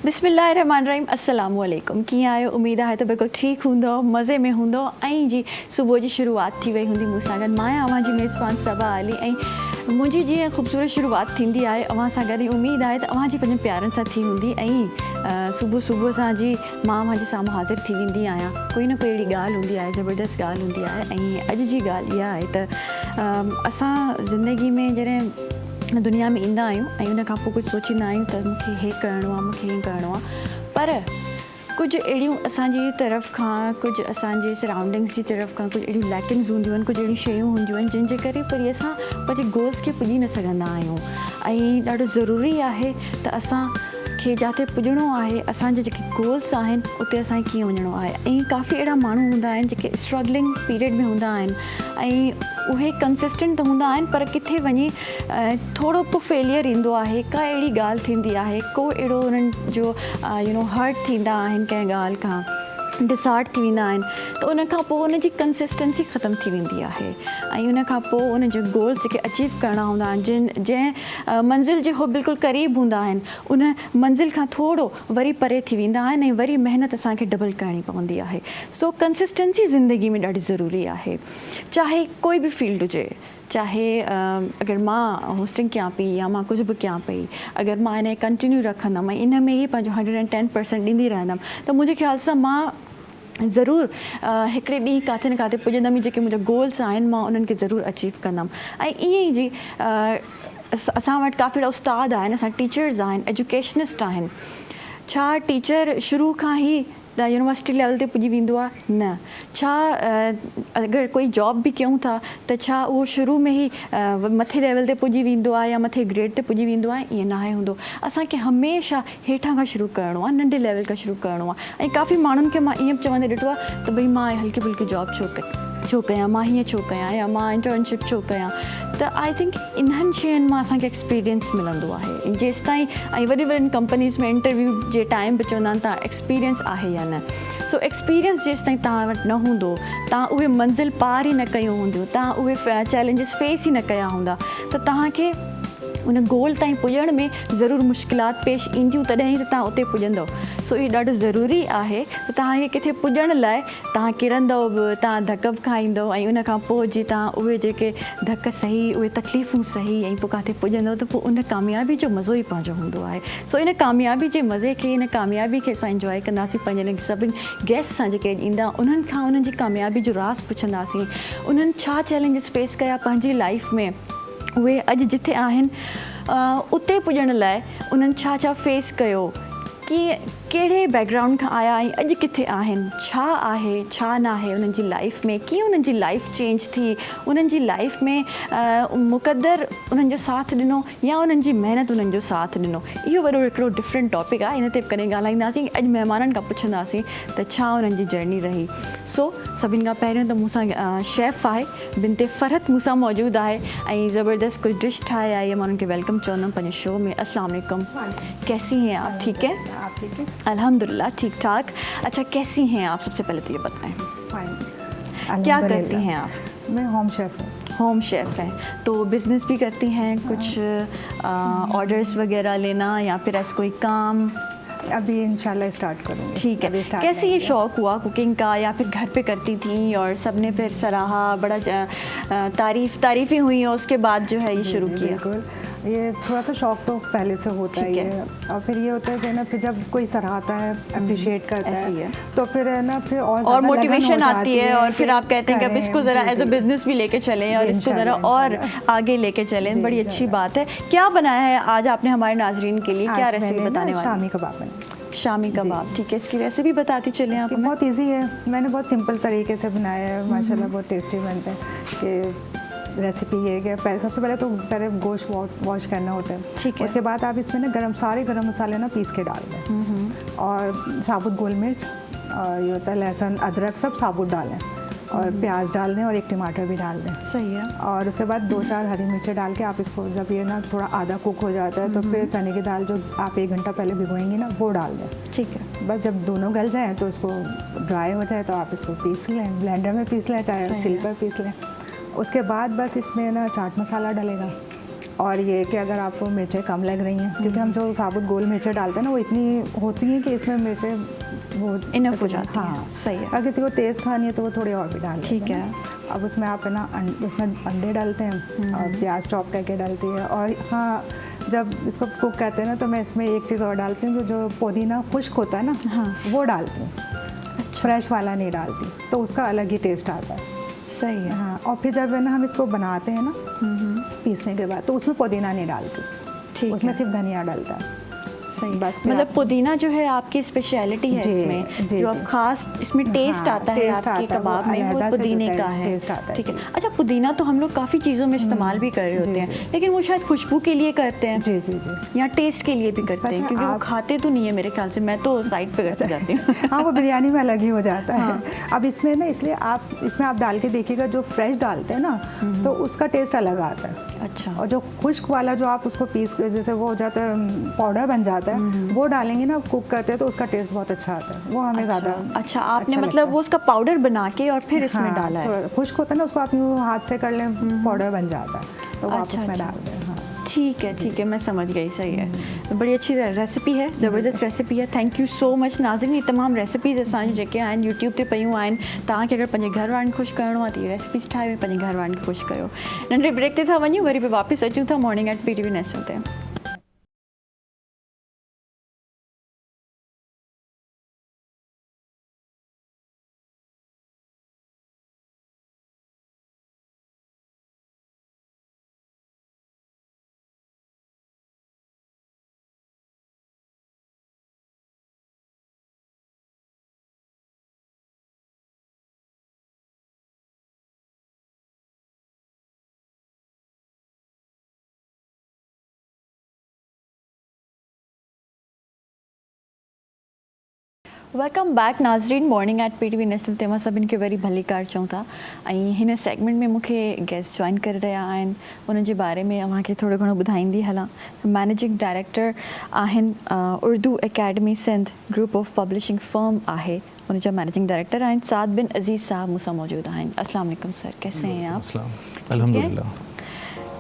बिस्मिल्लाहिर्रहमानिर्रहीम अस्सलामु अलैकुम। कीअं आहियो? उमेद आहे त बिल्कुलु ठीकु हूंदो, मज़े में हूंदो। ऐं जी सुबुह जी शुरूआति थी वई हूंदी। मूंसां गॾु मां आहियां जी मेज़बान सबा अली। ऐं मुंहिंजी जीअं ख़ूबसूरत शुरूआति थींदी आहे अव्हां सां गॾु, उमेद आहे त अव्हां जी पंहिंजनि प्यारनि सां थी हूंदी। ऐं सुबुह सां जी मां अव्हां जे साम्हूं हाज़िर थी वेंदी आहियां। कोई न कोई अहिड़ी ॻाल्हि हूंदी आहे, ज़बरदस्त ॻाल्हि हूंदी आहे। ऐं अॼु जी ॻाल्हि इहा आहे त असां ज़िंदगी में जॾहिं दुनिया में ईंदा आहियूं ऐं उन खां पोइ कुझु सोचींदा आहियूं त मूंखे हे करिणो आहे, मूंखे हीअं करिणो आहे, पर कुझु अहिड़ियूं असांजी तरफ़ खां, कुझु असांजे सराउंडिंग्स जी तरफ़ खां कुझु अहिड़ियूं लैकिंग्स हूंदियूं आहिनि, कुझु अहिड़ियूं शयूं हूंदियूं आहिनि जंहिंजे करे वरी असां पंहिंजे गोल्स खे पुॼी न सघंदा आहियूं। ऐं ॾाढो ज़रूरी आहे त असांखे जिते पुॼणो आहे, असांजे जेके गोल्स आहिनि उते असांखे कीअं वञिणो आहे। ऐं काफ़ी अहिड़ा माण्हू हूंदा आहिनि जेके स्ट्रगलिंग पीरियड में हूंदा आहिनि ऐं उहे कंसिस्टेंट त हूंदा आहिनि, पर किथे वञी थोरो पोइ फेलियर ईंदो आहे। का अहिड़ी ॻाल्हि थींदी आहे, को अहिड़ो उन्हनि जो हर्ट थींदा आहिनि कंहिं ॻाल्हि खां, डिसहार्ट थी वेंदा आहिनि, त उन खां पोइ उनजी कंसिस्टेंसी ख़तमु थी वेंदी आहे। ऐं उन खां पोइ उन जो गोल्स जेके अचीव करणा हूंदा आहिनि, जंहिं मंज़िल जे उहो बिल्कुलु क़रीब हूंदा आहिनि, उन मंज़िल खां थोरो वरी परे थी वेंदा आहिनि ऐं वरी महिनत असांखे डबल करणी पवंदी आहे। सो कंसिस्टेंसी ज़िंदगी में ॾाढी ज़रूरी आहे, चाहे कोई बि फील्ड हुजे। चाहे अगरि मां होस्टिंग कयां पई या मां कुझु बि कयां पई, अगरि मां इन कंटिन्यू रखंदमि ऐं इन में ई पंहिंजो 110% ॾींदी रहंदमि, त मुंहिंजे ख़्याल सां मां ज़रूरु हिकिड़े ॾींहुं किथे न किथे पुॼंदमि। जेके मुंहिंजा गोल्स आहिनि मां उन्हनि खे ज़रूरु अचीव कंदमि। ऐं ईअं ई जी असां वटि काफ़ी अहिड़ा उस्ताद आहिनि, असां टीचर्स आहिनि, एजुकेशनिस्ट आहिनि। छा टीचर शुरू खां ई त यूनिवर्सिटी लेवल ते पुॼी वेंदो आहे? न। छा अगरि कोई जॉब बि कयूं था त छा उहो शुरू में ई मथे लेवल ते पुॼी वेंदो आहे या मथे ग्रेड ते पुॼी वेंदो आहे? ईअं न आहे हूंदो। असांखे हमेशह हेठां खां शुरू करिणो आहे, नंढे लेवल खां शुरू करिणो आहे। ऐं काफ़ी माण्हुनि खे मां ईअं चवंदे ॾिठो आहे त भई मां हल्की फुल्की जॉब छो कयां, मां हीअं छो कयां, या मां इंटर्नशिप छो कयां। त आई थिंक इन्हनि शयुनि मां असांखे एक्सपीरियंस मिलंदो आहे। जेसि ताईं ऐं वॾी वॾियुनि कंपनीज़ में इंटरव्यू जे टाइम बि चवंदा आहिनि तव्हां एक्सपीरियंस आहे या न। सो एक्सपीरियंस जेसि ताईं तव्हां वटि न हूंदो, तव्हां उहे मंज़िल पार ई न कयूं हूंदियूं, तव्हां उहे चैलेंजिस फेस ई न कया हूंदा, त तव्हांखे उन गोल ताईं पुॼण में ज़रूरु मुश्किलात पेश ईंदियूं, तॾहिं ई त तव्हां उते पुॼंदव। सो इहो ॾाढो ज़रूरी आहे त तव्हांखे किथे पुॼण लाइ तव्हां किरंदव बि, तव्हां धक बि खाईंदव, ऐं उन खां पोइ जीअं तव्हां उहे जेके धक सही, उहे तकलीफ़ूं सही, ऐं पोइ किथे पुॼंदव त पोइ उन कामयाबी जो मज़ो ई पंहिंजो हूंदो आहे। सो इन कामयाबी जे मज़े खे, इन कामयाबी खे असां इंजॉय कंदासीं। पंहिंजे सभिनि गेस्ट सां जेके ईंदा उन्हनि खां उन्हनि जी कामयाबी जो राज़ पुछंदासीं। उन्हनि छा चैलेंजिस फेस कया पंहिंजी लाइफ में, उहे अॼु जिथे आहिनि उते पुॼण लाइ उन्हनि छा छा फेस कयो, कहिड़े बैकग्राउंड खां आया ऐं अॼु किथे आहिनि, छा आहे छा न आहे उन्हनि जी लाइफ में, कीअं उन्हनि जी लाइफ चेंज थी, उन्हनि जी लाइफ में मुक़दर उन्हनि जो साथ ॾिनो या उन्हनि जी महिनत उन्हनि जो साथ ॾिनो। इहो वॾो हिकिड़ो डिफरेंट टॉपिक आहे, इन ते बि कॾहिं ॻाल्हाईंदासीं। अॼु महिमाननि खां पुछंदासीं त छा उन्हनि जी जर्नी रही। सो सभिनि खां पहिरियों त मूंसां शेफ़ आहे, बिनते फ़रहत मूंसां मौजूदु आहे ऐं ज़बरदस्त कुझु डिश ठाहे आई है। मां उन्हनि खे वेलकम चवंदमि पंहिंजे शो में। अस्सलाम वालेकुम, कैसी हैं आप? ठीक है, आप ठीक है? अल्हम्दुलिल्लाह ठीक ठाक। अच्छा, कैसी हैं आप? सबसे पहले तो ये बताएं, फाइन। क्या करती हैं आप? मैं होम शेफ़ हूँ। होम शेफ़ हैं, तो बिज़नेस भी करती हैं, कुछ ऑर्डर्स वगैरह लेना या फिर ऐसा कोई काम? अभी इंशाल्लाह स्टार्ट करूँगी। ठीक है। कैसे ये शौक़ हुआ कुकिंग का, या फिर घर पे करती थी और सबने फिर सराहा, बड़ा तारीफ़ें हुई और उसके बाद जो है ये शुरू किया? बिल्कुल, ये थोड़ा सा शौक़ तो पहले से होता ही है। और फिर ये होता है कि ना, फिर जब कोई सराहता है, अप्रिशिएट करता है, तो फिर है ना, फिर और मोटिवेशन आती है और फिर आप कहते हैं कि अब इसको ज़रा एज अ बिजनेस भी लेके चलें और इसको ज़रा और आगे लेके चलें। बड़ी अच्छी बात है। क्या बनाया है आज आपने हमारे नाज़रीन के लिए? क्या रेसिपी बताने वाली? शामी कबाब बने। शामी कबाब, ठीक है। इसकी रेसिपी बताती चलें आप? बहुत ईजी है, मैंने बहुत सिंपल तरीके से बनाया है, माशाल्लाह बहुत टेस्टी बनते हैं। कि रेसिपी ये है कि सबसे पहले तो सारे गोश्त वॉश करना होता है। ठीक है। उसके बाद आप इसमें ना सारे गरम मसाले ना पीस के डाल दें, और साबुत गोल मिर्च, और ये होता है लहसुन अदरक, सब साबुत डालें, और प्याज डाल दें और एक टमाटर भी डाल दें। सही है। और उसके बाद 2-4 हरी मिर्चें डाल के आप इसको, जब ये ना थोड़ा आधा कुक हो जाता है, तो फिर चने की दाल जो आप 1 घंटा पहले भिगोएंगी ना, वो डाल दें। ठीक है। बस जब दोनों गल जाएँ तो इसको ड्राई हो जाए तो आप इसको पीस लें, ब्लेंडर में पीस लें, चाहे सिल पर पीस लें। उसके बाद बस इसमें ना चाट मसाला डलेगा, और ये कि अगर आपको मिर्चें कम लग रही हैं, क्योंकि हम जो साबुत गोल मिर्चें डालते हैं ना वो इतनी होती हैं कि इसमें मिर्चें वो इनफ हो जाती हैं। हाँ सही है। अगर किसी को तेज़ खानी है तो वो थोड़ी और भी डाल ठीक लेते है। हैं। अब उसमें आप है ना उसमें अंडे डालते हैं और प्याज चॉप करके डालती है। और हाँ, जब इसको कुक करते हैं ना तो मैं इसमें एक चीज़ और डालती हूँ, जो पुदीना खुश्क होता है ना, हाँ। वो डालती हूँ। फ्रेश वाला नहीं डालती, तो उसका अलग ही टेस्ट आता है। सही है। हाँ, और फिर जब है ना हम इसको बनाते हैं ना पीसने के बाद, तो उसमें पुदीना नहीं डालती, ठीक उसमें है। सिर्फ धनिया डालता है। सही। बस फिर मतलब आप- पुदीना जो है आपकी स्पेशलिटी है जी, इसमें, जी, जो जी। अब खास इसमें टेस्ट हाँ, आता है टेस्ट आपके आता है, कबाब वो में, वो अलहदा से जो पुदीने का है। टेस्ट आता है। ठीक है। अच्छा, पुदीना तो हम लोग काफ़ी चीज़ों में इस्तेमाल भी कर रहे होते जी, हैं, जी। लेकिन वो शायद खुशबू के लिए करते हैं जी जी जी। या टेस्ट के लिए भी करते पता हैं, है, क्योंकि वो आप- खाते तो नहीं है मेरे ख्याल से। मैं तो साइड पे करके जाती हूँ। हाँ, वो बिरयानी में अलग ही हो जाता है। हाँ। अब इसमें ना, इसलिए आप इसमें आप डाल के देखिएगा, जो फ्रेश डालते हैं ना तो उसका टेस्ट अलग आता है। अच्छा। और जो खुश्क वाला जो आप उसको पीस के जैसे वो हो जाता है, पाउडर बन जाता है, वो डालेंगे ना कुक करते हैं तो उसका टेस्ट बहुत अच्छा आता है। वो हमें ज़्यादा अच्छा, आपने अच्छा मतलब लगता है। वो उसका पाउडर बना के और फिर इसमें हाँ, डाला है। तो खुश्क होता है ना, उसको आप यूँ हाथ से कर लें, पाउडर बन जाता है, तो वो आप अच्छा, उसमें अच्छा। डाल दें। हाँ, ठीक है, मैं समझ गई। सही है। बड़ी अच्छी रेसिपी है, ज़बरदस्त रेसिपी है। थैंक यू सो मच नाज़रीन। ये तमाम रेसिपीज़ असांजी जेके आहिनि यूट्यूब ते पयूं आहिनि, तव्हांखे अगरि पंहिंजे घर वारनि खे ख़ुशि करिणो आहे त इहे रेसिपीज़ ठाहे पंहिंजे घर वारनि खे ख़ुशि कयो। नंढे ब्रेक ते था वञूं, वरी बि वापसि अचूं था मॉर्निंग एट PTV नेशनल ते। वेलकम बैक नाज़रीन, मॉर्निंग एट PTV नेशनल ते मां सभिनि खे वरी भली कार चऊं था। ऐं हिन सेगमेंट में मूंखे गेस्ट जॉइन करे रहिया आहिनि, उन जे बारे में अव्हांखे थोरो घणो ॿुधाईंदी हलां। मैनेजिंग डायरेक्टर आहिनि Urdu academy Sindh group of publishing firm आहे, उन जा मैनेजिंग डायरेक्टर आहिनि साद बिन अज़ीज़ साहब मूंसां मौजूद आहिनि। अस्सलाम वालेकुम सर, कैसे हैं आप? अस्सलाम, अल्हम्दुलिल्लाह।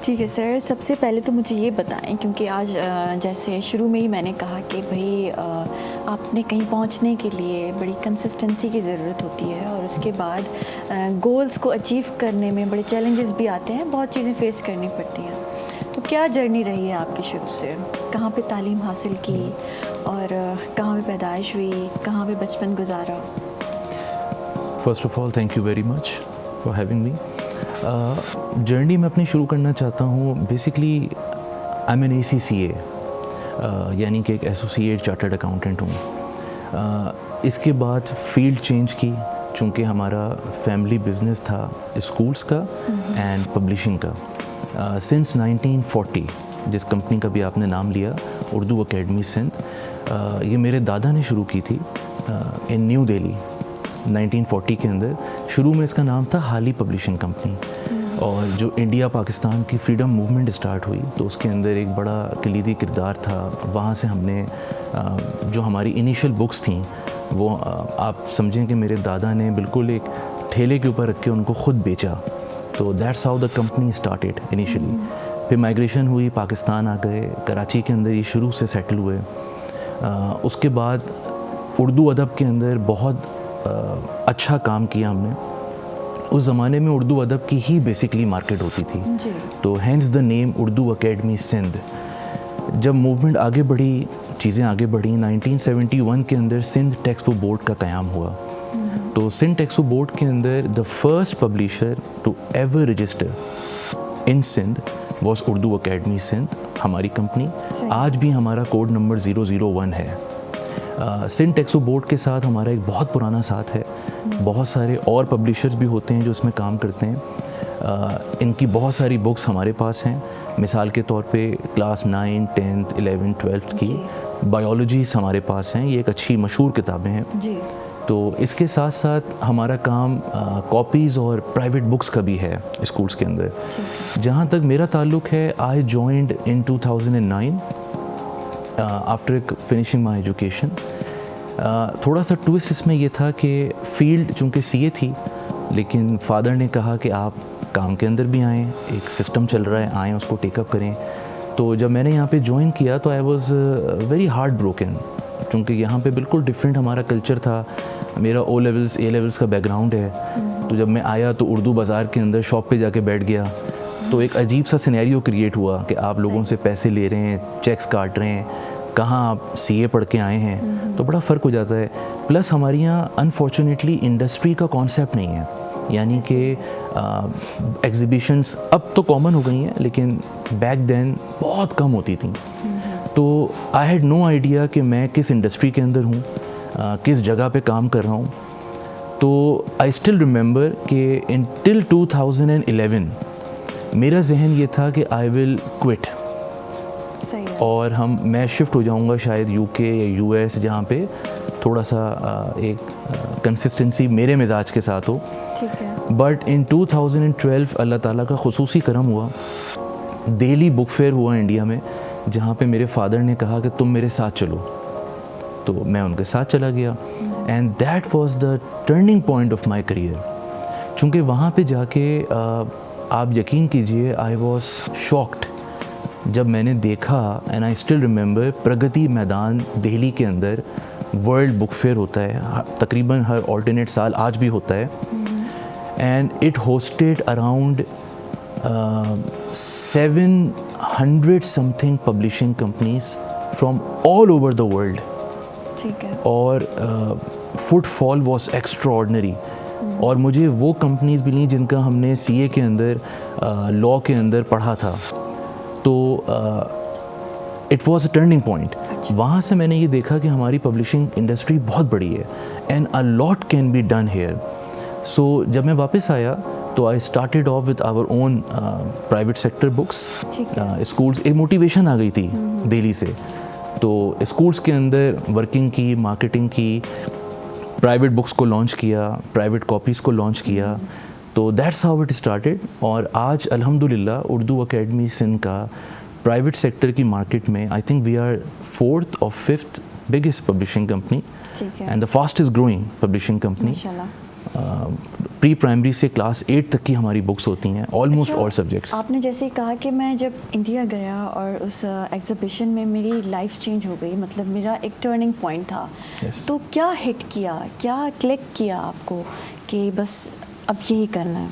ठीक है सर, सबसे पहले तो मुझे ये बताएं, क्योंकि आज जैसे शुरू में ही मैंने कहा कि भाई आपने कहीं पहुंचने के लिए बड़ी कंसिस्टेंसी की ज़रूरत होती है, और उसके बाद गोल्स को अचीव करने में बड़े चैलेंजेस भी आते हैं, बहुत चीज़ें फेस करनी पड़ती हैं। तो क्या जर्नी रही है आपकी शुरू से? कहाँ पे तालीम हासिल की और कहाँ पे पैदाइश हुई, कहाँ पे बचपन गुजारा? First of all thank you very much for having me. Journey मैं अपनी शुरू करना चाहता हूँ। Basically I am an ACCA, यानी कि एक एसोसिएट चार्टर्ड अकाउंटेंट हूँ। इसके बाद फील्ड चेंज की, चूँकि हमारा फैमिली बिजनेस था स्कूल्स का एंड पब्लिशिंग का। सिंस 1940 जिस कंपनी का भी आपने नाम लिया, उर्दू एकेडमी सिंध, ये मेरे दादा ने शुरू की थी इन न्यू दिल्ली 1940 के अंदर। शुरू में इसका नाम था हाली पब्लिशिंग कंपनी, और जो इंडिया पाकिस्तान की फ्रीडम मूवमेंट स्टार्ट हुई तो उसके अंदर एक बड़ा कलीदी किरदार था। वहाँ से हमने जो हमारी इनिशियल बुक्स थी वो आप समझें कि मेरे दादा ने बिल्कुल एक ठेले के ऊपर रख के उनको ख़ुद बेचा। तो that's how the company started initially. फिर माइग्रेशन हुई, पाकिस्तान आ गए, कराची के अंदर ये शुरू से सेटल हुए। उसके बाद उर्दू अदब के अंदर बहुत अच्छा काम किया हमने। उस ज़माने में उर्दू अदब की ही बेसिकली मार्केट होती थी, तो hence the name Urdu academy Sindh. जब मूवमेंट आगे बढ़ी, चीज़ें आगे बढ़ी, 1971 के अंदर सिंध टेक्स्ट बुक बोर्ड का क़याम हुआ। तो सिंध टेक्स्ट बुक बोर्ड के अंदर the first publisher to ever register in Sindh was Urdu academy Sindh, हमारी कंपनी। आज भी हमारा कोड नंबर 001 है। सिंध टेक्स्ट बुक बोर्ड के साथ हमारा एक बहुत पुराना साथ है। बहुत सारे और पब्लिशर्स भी होते हैं जो इसमें काम करते हैं। इनकी बहुत सारी बुक्स हमारे पास हैं। मिसाल के तौर पे क्लास 9, 10th, 11th, 12th की बायोलॉजीज हमारे पास हैं। ये एक अच्छी मशहूर किताबें हैं जी। तो इसके साथ साथ हमारा काम कॉपीज़ और प्राइवेट बुक्स का भी है स्कूल्स के अंदर। जहाँ तक मेरा ताल्लुक़ है, I joined in 2009 after finishing my education. थोड़ा सा ट्विस्ट इसमें ये था कि फ़ील्ड चूँकि CA थी, लेकिन फादर ने कहा कि आप काम के अंदर भी आएँ, एक सिस्टम चल रहा है, आएँ उसको टेकअप करें। तो जब मैंने यहाँ पे ज्वाइन किया तो आई वाज वेरी हार्ट ब्रोकन, क्योंकि यहाँ पे बिल्कुल डिफरेंट हमारा कल्चर था। मेरा ओ लेवल्स ए लेवल्स का बैकग्राउंड है, तो जब मैं आया तो उर्दू बाज़ार के अंदर शॉप पे जाके बैठ गया, तो एक अजीब सा सिनेरियो क्रिएट हुआ कि आप लोगों से पैसे ले रहे हैं, चेक्स काट रहे हैं, कहाँ आप सीए पढ़ के आए हैं, तो बड़ा फ़र्क हो जाता है। प्लस हमारे यहाँ अनफॉर्चुनेटली इंडस्ट्री का कॉन्सेप्ट नहीं है, यानी कि एग्जीबिशंस अब तो कॉमन हो गई हैं, लेकिन बैक देन बहुत कम होती थी। तो आई हैड नो आइडिया कि मैं किस इंडस्ट्री के अंदर हूँ, किस जगह पे काम कर रहा हूँ। तो आई स्टिल रिमेंबर कि इन टिल 2011 मेरा जहन ये था कि आई विल क्विट, सही है। और मैं शिफ्ट हो जाऊंगा शायद यूके या यूएस, जहाँ पे थोड़ा सा एक कंसिस्टेंसी मेरे मिजाज के साथ हो। ठीक है। बट इन 2012 अल्लाह ताला का खुसूसी करम हुआ, दिल्ली बुक फेयर हुआ इंडिया में, जहाँ पे मेरे फादर ने कहा कि तुम मेरे साथ चलो, तो मैं उनके साथ चला गया। And that was the turning point of my career. चूँकि वहाँ पे जाके आप यकीन कीजिए, आई वाज शॉक्ड जब मैंने देखा, and I still remember, Pragati Maidan Delhi के अंदर वर्ल्ड बुक फेयर होता है, तकरीबन हर ऑल्टरनेट साल, आज भी होता है। And it hosted around 700 something publishing companies from all over the world. ठीक है। और फुटफॉल वॉज एक्स्ट्राऑर्डिनरी। और मुझे वो कंपनीज भी ली जिनका हमने सीए के अंदर, लॉ के अंदर पढ़ा था। तो it was a turning point. वहाँ से मैंने ये देखा कि हमारी पब्लिशिंग इंडस्ट्री बहुत बड़ी है, and a lot can be done here. So जब मैं वापस आया तो I started off with our own private sector books. Schools, एक मोटिवेशन आ गई थी दिल्ली से, तो स्कूल्स के अंदर वर्किंग की, मार्केटिंग की, प्राइवेट बुक्स को लॉन्च किया, प्राइवेट कॉपीज़ को लॉन्च किया। तो दैट्स हाउ इट स्टार्टेड। और आज अल्हम्दुलिल्लाह उर्दू अकेडमी सिंध का प्राइवेट सेक्टर की मार्केट में I think we are 4th or 5th biggest publishing company, and the fastest growing publishing company. Pre primary से class 8 तक की हमारी बुक्स होती हैं, ऑलमोस्ट ऑल सब्जेक्ट्स। आपने जैसे कहा कि मैं जब इंडिया गया और उस एग्जीबिशन में मेरी लाइफ चेंज हो गई, मतलब मेरा एक टर्निंग पॉइंट था। Yes. तो क्या हिट किया, क्या क्लिक किया आपको कि बस अब यही करना है?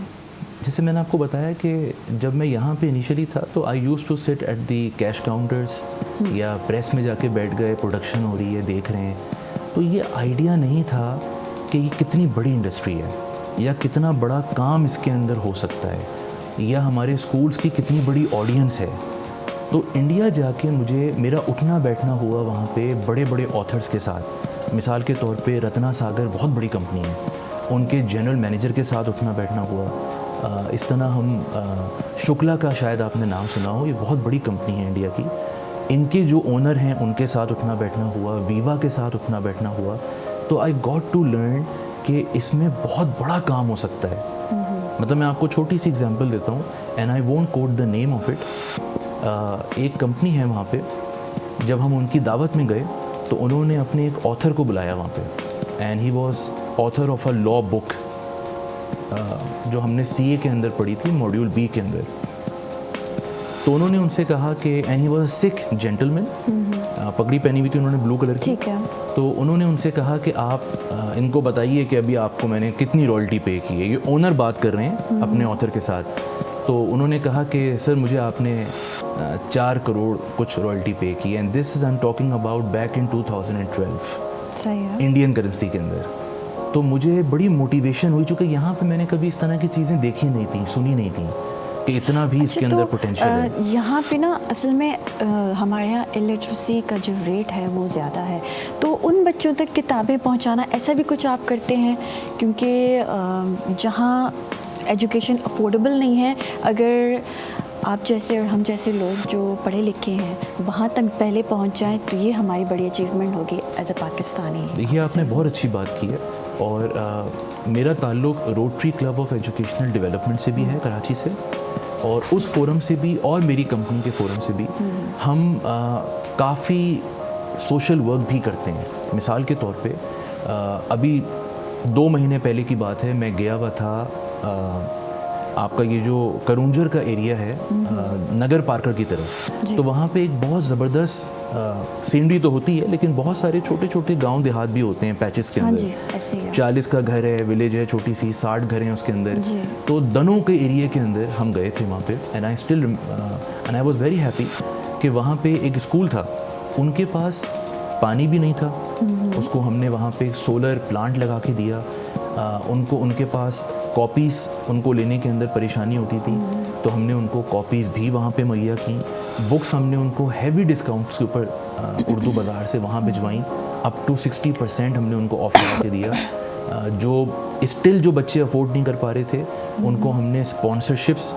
जैसे मैंने आपको बताया कि जब मैं यहाँ पे इनिशियली था तो I used to sit at the cash counters, या प्रेस में जाके बैठ गए, प्रोडक्शन हो रही है, देख रहे हैं। तो ये आइडिया नहीं था कि ये कितनी बड़ी इंडस्ट्री है, या कितना बड़ा काम इसके अंदर हो सकता है, या हमारे स्कूल्स की कितनी बड़ी ऑडियंस है। तो इंडिया जाके मुझे मेरा उठना बैठना हुआ वहाँ पे बड़े बड़े ऑथर्स के साथ। मिसाल के तौर पे रत्ना सागर बहुत बड़ी कंपनी है, उनके जनरल मैनेजर के साथ उठना बैठना हुआ। इस तरह हम शुक्ला का शायद आपने नाम सुना हो, ये बहुत बड़ी कंपनी है इंडिया की, इनके जो ओनर हैं उनके साथ उठना बैठना हुआ, वीवा के साथ उठना बैठना हुआ। तो आई गॉट टू लर्न कि इसमें बहुत बड़ा काम हो सकता है। मतलब मैं आपको छोटी सी एग्जांपल देता हूँ, and I won't quote the name of it. एक कंपनी है वहाँ पे, जब हम उनकी दावत में गए तो उन्होंने अपने एक ऑथर को बुलाया वहाँ पे, and he was author of a law book जो हमने सीए के अंदर पढ़ी थी, मॉड्यूल बी के अंदर। तो उन्होंने उनसे कहा कि, and he was a Sikh gentleman, पगड़ी पहनी हुई थी उन्होंने ब्लू कलर की। ठीक है। तो उन्होंने उनसे कहा कि आप इनको बताइए कि अभी आपको मैंने कितनी रॉयल्टी पे की है। ये ओनर बात कर रहे हैं अपने ऑथर के साथ। तो उन्होंने कहा कि सर मुझे आपने 4 करोड़ कुछ रॉयल्टी पे की, and this is I am talking about back in 2012 सही है। इंडियन करेंसी के अंदर। तो मुझे बड़ी मोटिवेशन हुई, चूँकि यहाँ पे मैंने कभी इस तरह की चीज़ें देखी नहीं थी, सुनी नहीं थी कि इतना भी इसके अंदर पोटेंशियल है। यहाँ पे ना असल में हमारे यहाँ इलिटरेसी का जो रेट है वो ज़्यादा है, तो उन बच्चों तक किताबें पहुँचाना, ऐसा भी कुछ आप करते हैं? क्योंकि जहाँ एजुकेशन अफोर्डेबल नहीं है, अगर आप जैसे और हम जैसे लोग जो पढ़े लिखे हैं वहाँ तक पहले पहुँच जाएँ तो ये हमारी बड़ी अचीवमेंट होगी एज अ पाकिस्तानी। देखिए आपने बहुत अच्छी बात की है, और मेरा ताल्लुक़ rotary club of educational development से भी है, कराची से, और उस फोरम से भी और मेरी कंपनी के फोरम से भी हम काफ़ी सोशल वर्क भी करते हैं। मिसाल के तौर पे अभी 2 महीने पहले की बात है, मैं गया हुआ था आपका ये जो करुंजर का एरिया है नगर पार्कर की तरफ, तो वहाँ पे एक बहुत ज़बरदस्त सीनरी तो होती है, लेकिन बहुत सारे छोटे छोटे गांव देहात भी होते हैं पैचेस के हाँ जी, अंदर। ऐसे ही है। 40 का घर है, विलेज है छोटी सी, 60 घर हैं उसके अंदर। जी। तो दनों के एरिया के अंदर हम गए थे वहाँ पे, and I was very happy कि वहाँ पे एक स्कूल था, उनके पास पानी भी नहीं था, उसको हमने वहाँ पे सोलर प्लांट लगा के दिया। उनको उनके पास कॉपीज़ उनको लेने के अंदर परेशानी होती थी, तो हमने उनको कॉपीज़ भी वहाँ पे मुहैया की। बुक्स हमने उनको हैवी डिस्काउंट्स के ऊपर उर्दू बाज़ार से वहाँ भिजवाई, अप टू 60% हमने उनको ऑफ करा के दिया। जो स्टिल जो बच्चे अफोर्ड नहीं कर पा रहे थे, उनको हमने स्पॉन्सरशिप्स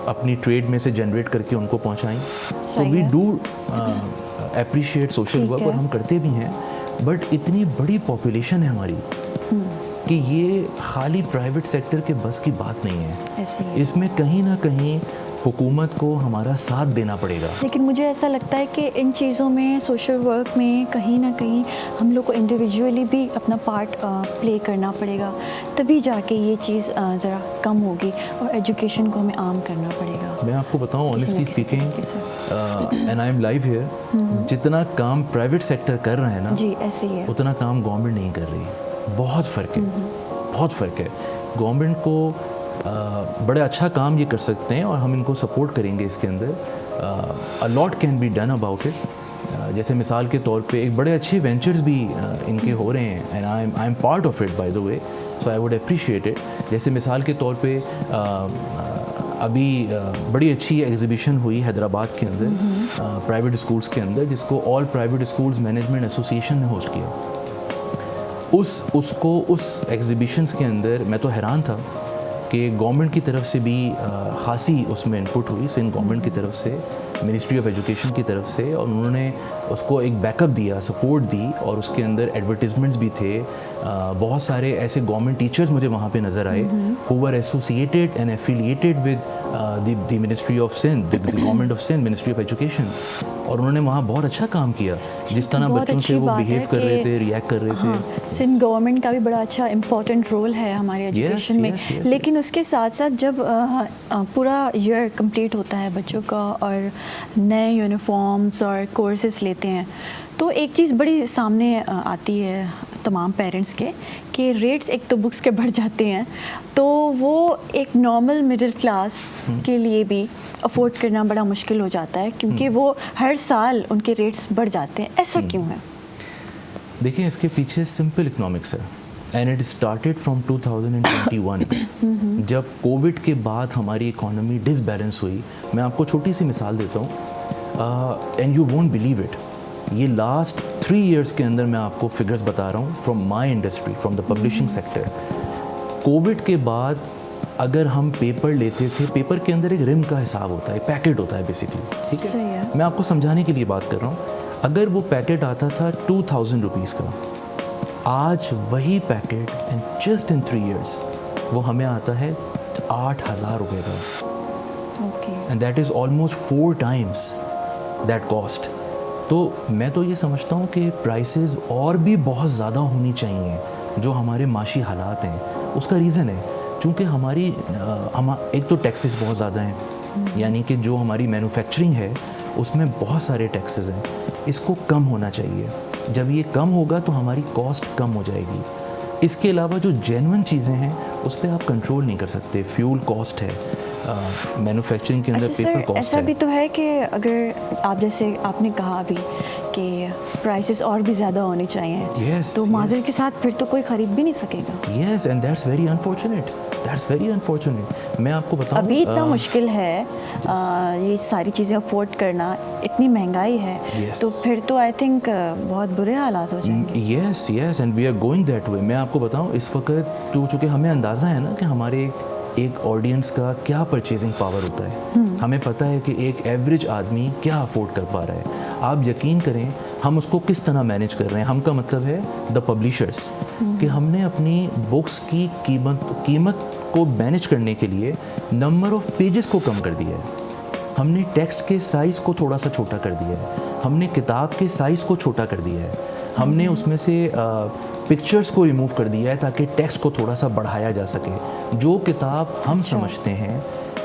अपनी ट्रेड में से जनरेट करके उनको पहुँचाई। तो we do appreciate social work, और हम करते भी हैं, बट इतनी बड़ी पॉपुलेशन है हमारी कि ये खाली प्राइवेट सेक्टर के बस की बात नहीं है। ऐसे ही है। इसमें कहीं ना कहीं हुकूमत को हमारा साथ देना पड़ेगा। लेकिन मुझे ऐसा लगता है कि इन चीज़ों में, सोशल वर्क में कहीं ना कहीं हम लोग को इंडिविजुअली भी अपना पार्ट प्ले करना पड़ेगा, तभी जाके ये चीज़ ज़रा कम होगी, और एजुकेशन को हमें आम करना पड़ेगा। मैं आपको बताऊं honestly speaking, and I M live here, जितना काम प्राइवेट सेक्टर कर रहा है ना, जी ऐसे ही है। उतना काम गवर्नमेंट नहीं कर रही। बहुत फ़र्क है, बहुत फ़र्क है। गवर्नमेंट को बड़ा अच्छा काम ये कर सकते हैं, और हम इनको सपोर्ट करेंगे इसके अंदर। अ lot can be done about it. जैसे मिसाल के तौर पे एक बड़े अच्छे वेंचर्स भी इनके हो रहे हैं, and I am part of it by the way, so I would appreciate it. जैसे मिसाल के तौर पे अभी बड़ी अच्छी एग्जीबिशन हुई हैदराबाद के अंदर प्राइवेट स्कूल्स के अंदर, जिसको all private schools management association ने होस्ट किया। उस एग्जीबिशंस के अंदर मैं तो हैरान था कि गवर्नमेंट की तरफ से भी खासी उसमें इनपुट हुई, सिंध गवर्नमेंट की तरफ से, मिनिस्ट्री ऑफ एजुकेशन की तरफ से, और उन्होंने उसको एक बैकअप दिया, सपोर्ट दी, और उसके अंदर एडवर्टीजमेंट्स भी थे। बहुत सारे ऐसे गवर्नमेंट टीचर्स मुझे वहाँ पे नज़र आए who were associated and affiliated with the ministry of Sindh, the government of Sindh, ministry of education, और उन्होंने वहाँ बहुत अच्छा काम किया। जिस तरह बहुत बच्चों से अच्छी वो बात बिहेव है कर रहे कि थे, रिएक्ट कर रहे थे। हाँ, सिंध गवर्नमेंट का भी बड़ा अच्छा इम्पोर्टेंट रोल है हमारे एजुकेशन में। yes, लेकिन उसके साथ साथ जब पूरा ईयर कंप्लीट होता है बच्चों का, और नए यूनिफॉर्म्स और कोर्सेज लेते हैं, तो एक चीज़ बड़ी सामने आती है तमाम पेरेंट्स के, कि रेट्स एक तो बुक्स के बढ़ जाते हैं, तो वो एक नॉर्मल मिडिल क्लास के लिए भी अफोर्ड करना बड़ा मुश्किल हो जाता है, क्योंकि वो हर साल उनके रेट्स बढ़ जाते हैं। ऐसा क्यों है? देखिए, इसके पीछे सिंपल इकोनॉमिक्स है, एंड इट स्टार्टेड फ्रॉम 2021 जब कोविड के बाद हमारी इकोनॉमी डिसबैलेंस हुई। मैं आपको छोटी सी मिसाल देता हूँ, and you won't believe it, ये लास्ट 3 इयर्स के अंदर मैं आपको फिगर्स बता रहा हूँ from my industry, from the publishing sector. Covid के बाद अगर हम पेपर लेते थे, पेपर के अंदर एक रिम का हिसाब होता है, पैकेट होता है बेसिकली, ठीक सही है? है। मैं आपको समझाने के लिए बात कर रहा हूँ। अगर वो पैकेट आता था 2000 रुपीज़ का, आज वही packet and just in 3 years वो हमें आता है 8000 रुपये का, okay. And that is almost 4 times that cost. तो मैं तो ये समझता हूँ कि प्राइसेस और भी बहुत ज़्यादा होनी चाहिए, जो हमारे माशी हालात हैं। उसका रीज़न है चूँकि हमारी एक तो टैक्सेस बहुत ज़्यादा हैं, यानी कि जो हमारी मैन्युफैक्चरिंग है उसमें बहुत सारे टैक्सेस हैं, इसको कम होना चाहिए। जब ये कम होगा तो हमारी कॉस्ट कम हो जाएगी। इसके अलावा जो जेन्युइन चीज़ें हैं उस पर आप कंट्रोल नहीं कर सकते। फ्यूल कॉस्ट है, मैन्युफैक्चरिंग के अंदर अच्छा पेपर सर, कॉस्ट ऐसा है। भी तो है कि अगर आप, जैसे आपने कहा अभी कि प्राइसेस और भी ज़्यादा होने चाहिए, Yes, तो माजर yes. के साथ फिर तो कोई ख़रीद भी नहीं सकेगा। Yes, and that's very unfortunate, that's very unfortunate. मैं आपको बताऊं, अभी इतना मुश्किल है ये सारी चीज़ें अफोर्ड करना, इतनी महंगाई है, Yes. तो फिर तो आई थिंक बहुत बुरे हालात हो जाएंगे। Yes yes, and we are going that way. मैं आपको बताऊं, इस वक्त तो चूँकि हमें अंदाज़ा है ना कि हमारे एक ऑडियंस का क्या परचेजिंग पावर होता है, हमें पता है कि एक एवरेज आदमी क्या अफोर्ड कर पा रहा है। आप यकीन करें हम उसको किस तरह मैनेज कर रहे हैं। हम का मतलब है द पब्लिशर्स, कि हमने अपनी बुक्स की कीमत को मैनेज करने के लिए नंबर ऑफ पेजेस को कम कर दिया है, हमने टेक्स्ट के साइज़ को थोड़ा सा छोटा कर दिया है, हमने किताब के साइज़ को छोटा कर दिया है, हमने उसमें से पिक्चर्स को रिमूव कर दिया है ताकि टेक्स्ट को थोड़ा सा बढ़ाया जा सके। जो किताब हम समझते हैं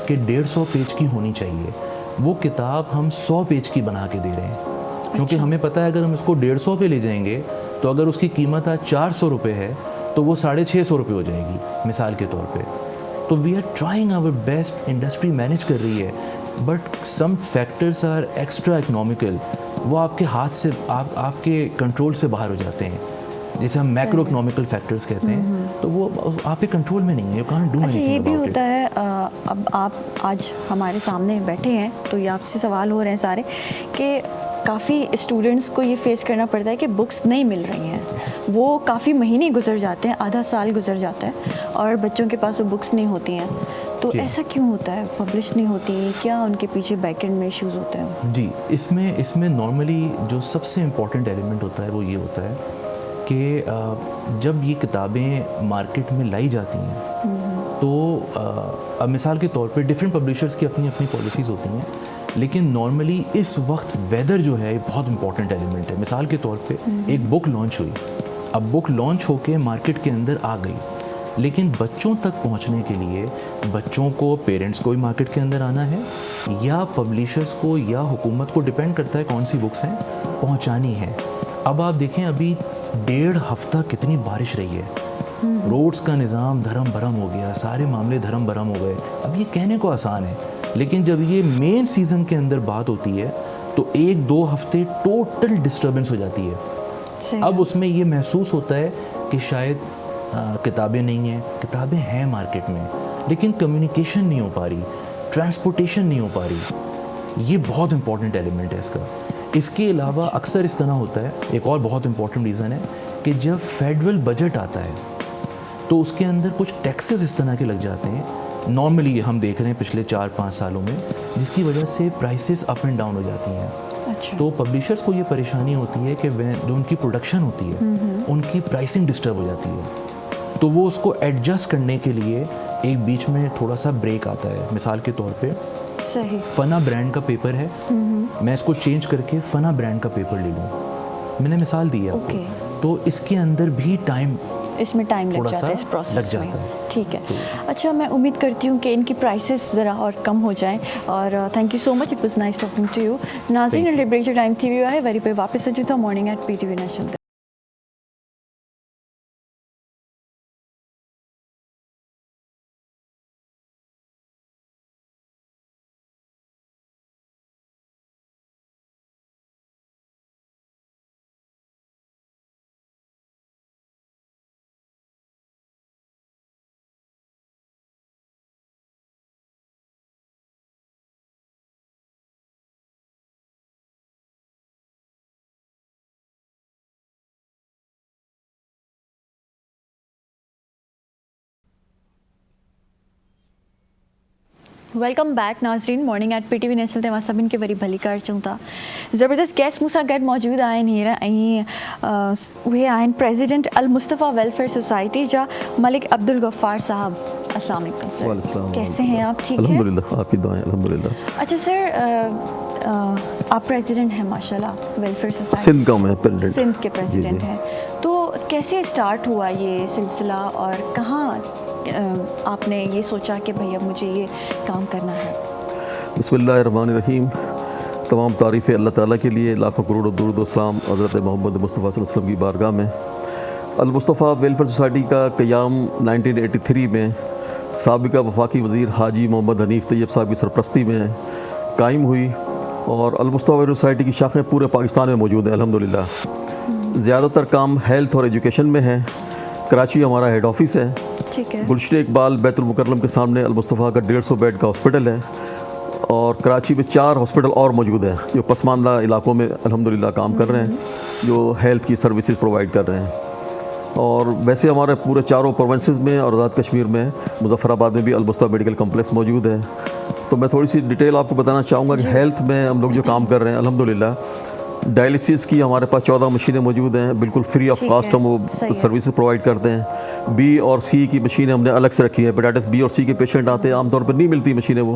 कि 150 पेज की होनी चाहिए, वो किताब हम 100 पेज की बना के दे रहे हैं, क्योंकि हमें पता है अगर हम इसको 150 पे ले जाएंगे तो अगर उसकी कीमत आज 400 रुपये है तो वो 650 रुपये हो जाएगी मिसाल के तौर पे। तो we are trying our best, industry manage कर रही है, but some factors are extra economical, वो आपके हाथ से आपके कंट्रोल से बाहर हो जाते हैं, जैसे हम मैक्रो इकोनॉमिकल फैक्टर्स कहते हैं, तो वो आपके कंट्रोल में नहीं है, यू कांट डू एनीथिंग ये भी अबाउट होता है अब आप आज हमारे सामने बैठे हैं तो ये आपसे सवाल हो रहे हैं सारे कि काफ़ी स्टूडेंट्स को ये फेस करना पड़ता है कि बुक्स नहीं मिल रही हैं, वो काफ़ी महीने गुजर जाते हैं, आधा साल गुजर जाता है और बच्चों के पास वो बुक्स नहीं होती हैं। तो ऐसा क्यों होता है, पब्लिश नहीं होती, क्या उनके पीछे बैकएंड में इश्यूज होते हैं? जी, इसमें नॉर्मली जो सबसे इम्पॉर्टेंट एलिमेंट होता है वो ये होता है कि जब ये किताबें मार्केट में लाई जाती हैं तो अब मिसाल के तौर पे डिफरेंट पब्लिशर्स की अपनी अपनी पॉलिसीज़ होती हैं, लेकिन नॉर्मली इस वक्त वेदर जो है बहुत इंपॉर्टेंट एलिमेंट है। मिसाल के तौर पे एक बुक लॉन्च हुई, अब बुक लॉन्च होके मार्केट के अंदर आ गई, लेकिन बच्चों तक पहुंचने के लिए बच्चों को, पेरेंट्स को भी मार्केट के अंदर आना है या पब्लिशर्स को या हुकूमत को, डिपेंड करता है कौन सी बुक्स हैं, पहुंचानी है। अब आप देखें अभी 1.5 हफ्ता कितनी बारिश रही है, रोड्स का निज़ाम धर्म भरम हो गया, सारे मामले धर्म भरम हो गए। अब ये कहने को आसान है, लेकिन जब ये मेन सीज़न के अंदर बात होती है तो 1-2 हफ्ते टोटल डिस्टर्बेंस हो जाती है। अब उसमें ये महसूस होता है कि शायद किताबें नहीं हैं, किताबें हैं मार्केट में, लेकिन कम्युनिकेशन नहीं हो पा रही, ट्रांसपोर्टेशन नहीं हो पा रही। ये बहुत इंपॉर्टेंट एलिमेंट है इसका। इसके अलावा अक्सर इस तरह होता है, एक और बहुत इंपॉर्टेंट रीज़न है कि जब फेडरल बजट आता है तो उसके अंदर कुछ टैक्सेस इस तरह के लग जाते हैं, नॉर्मली हम देख रहे हैं पिछले 4-5 सालों में, जिसकी वजह से प्राइसेस अप एंड डाउन हो जाती हैं। अच्छा। तो पब्लिशर्स को ये परेशानी होती है कि जो उनकी प्रोडक्शन होती है उनकी प्राइसिंग डिस्टर्ब हो जाती है, तो वो उसको एडजस्ट करने के लिए एक बीच में थोड़ा सा ब्रेक आता है। मिसाल के तौर पे सही, फना ब्रांड का पेपर है, मैं इसको चेंज करके फना ब्रांड का पेपर ले लूँ, मैंने मिसाल दी है आपको, तो इसके अंदर भी इसमें टाइम लग जाता है इस प्रोसेस में। ठीक है, अच्छा, मैं उम्मीद करती हूँ कि इनकी प्राइसेस ज़रा और कम हो जाएं, और thank you so much, it was nice talking to you. नाज़रीन, ब्रेक जो टाइम थी है वरी पे वापस से था morning at PTV national. Welcome back नाज़रीन, मॉर्निंग एट PTV नेशनल ते सभिनि खे वरी भली कर चऊं था। ज़बरदस्त गेस्ट मूंसां गॾु मौजूदु आहिनि हींअर, ऐं उहे आहिनि प्रेसिडेंट अल मुस्तफ़ा वेलफेयर सोसाइटी जा मलिक अब्दुल गफ्फार साहब। अस्सलाम वालेकुम सर, कैसे हैं आप? ठीक है, अल्हम्दुलिल्लाह, आपकी दुआएं, अल्हम्दुलिल्लाह। अच्छा सर, आप प्रेसिडेंट हैं माशाल्लाह वेलफेयर सोसाइटी सिंध का, मैं प्रेसिडेंट, सिंध के प्रेसिडेंट हैं, तो कैसे स्टार्ट हुआ ये सिलसिला और कहाँ आपने ये सोचा कि भैया मुझे ये काम करना है? बिस्मिल्लाहिर्रहमानिर्रहीम। तमाम तारीफ़ें अल्लाह ताला के लिए, लाखों करोड़ों दुरूद व सलाम हज़रत मोहम्मद मुस्तफ़ा सल्लल्लाहु अलैहि वसल्लम की बारगाह में। अल मुस्तफ़ा वेलफेयर सोसाइटी का क़याम 1983 में साबिक़ा वफाकी वज़ीर हाजी मोहम्मद हनीफ़ तैयब साहब की सरपरस्ती में कायम हुई, और अल मुस्तफ़ा वेलफेयर सोसाइटी की शाखें पूरे पाकिस्तान में मौजूद हैं अल्हम्दुलिल्लाह। ज़्यादातर काम हेल्थ और एजुकेशन में है। कराची हमारा हेड ऑफिस है, ठीक है। गुलशन इकबाल बैतुल मुकर्रम के सामने अल मुस्तफ़ा का 150 बेड का हॉस्पिटल है, और कराची में 4 हॉस्पिटल और मौजूद हैं जो पसमानदा इलाकों में अल्हम्दुलिल्लाह काम कर रहे हैं, जो हेल्थ की सर्विसेज प्रोवाइड कर रहे हैं। और वैसे हमारे पूरे 4 प्रोविंसेस में और आज़ाद कश्मीर में मुज़फ़्फ़राबाद में भी अल मुस्तफ़ा मेडिकल कम्प्लेक्स मौजूद है। तो मैं थोड़ी सी डिटेल आपको बताना चाहूँगा कि हेल्थ में हम लोग जो काम कर रहे हैं अल्हम्दुलिल्लाह, डायलिसिस की हमारे पास 14 मशीनें मौजूद हैं, बिल्कुल फ्री ऑफ कॉस्ट हम वो सर्विसेज प्रोवाइड करते हैं। B और C की मशीनें हमने अलग से रखी हैं, हेपेटाइटिस B और C के पेशेंट आते हैं, आमतौर पर नहीं मिलती मशीनें वो,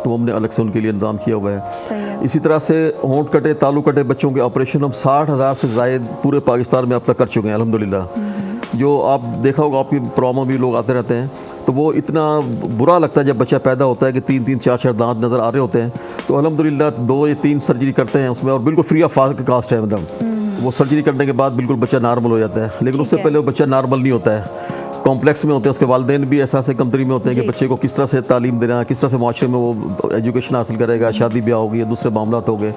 तो हमने अलग से उनके लिए इंतजाम किया हुआ है। सही है। इसी तरह से होंठ कटे तालू कटे बच्चों के ऑपरेशन हम 60,000 से ज़ायद पूरे पाकिस्तान में अब तक कर चुके हैं अल्हम्दुलिल्लाह। जो आप देखा होगा आपकी प्रॉब्लम भी लोग आते रहते हैं, तो वो इतना बुरा लगता है जब बच्चा पैदा होता है कि 3-3 4-4 दांत नज़र आ रहे होते हैं। तो अल्हम्दुलिल्लाह 2 या 3 सर्जरी करते हैं उसमें, और बिल्कुल फ्री ऑफ कास्ट है। मतलब वो सर्जरी करने के बाद बिल्कुल बच्चा नॉर्मल हो जाता है, लेकिन उससे पहले वो बच्चा नॉर्मल नहीं होता है, कॉम्प्लेक्स में होते हैं। उसके वालिदैन भी एहसास कमतरी में होते हैं कि बच्चे को किस तरह से तालीम देना है, किस तरह से माशरे में वो एजुकेशन हासिल करेगा, शादी ब्याह होगी या दूसरे मामला हो गए।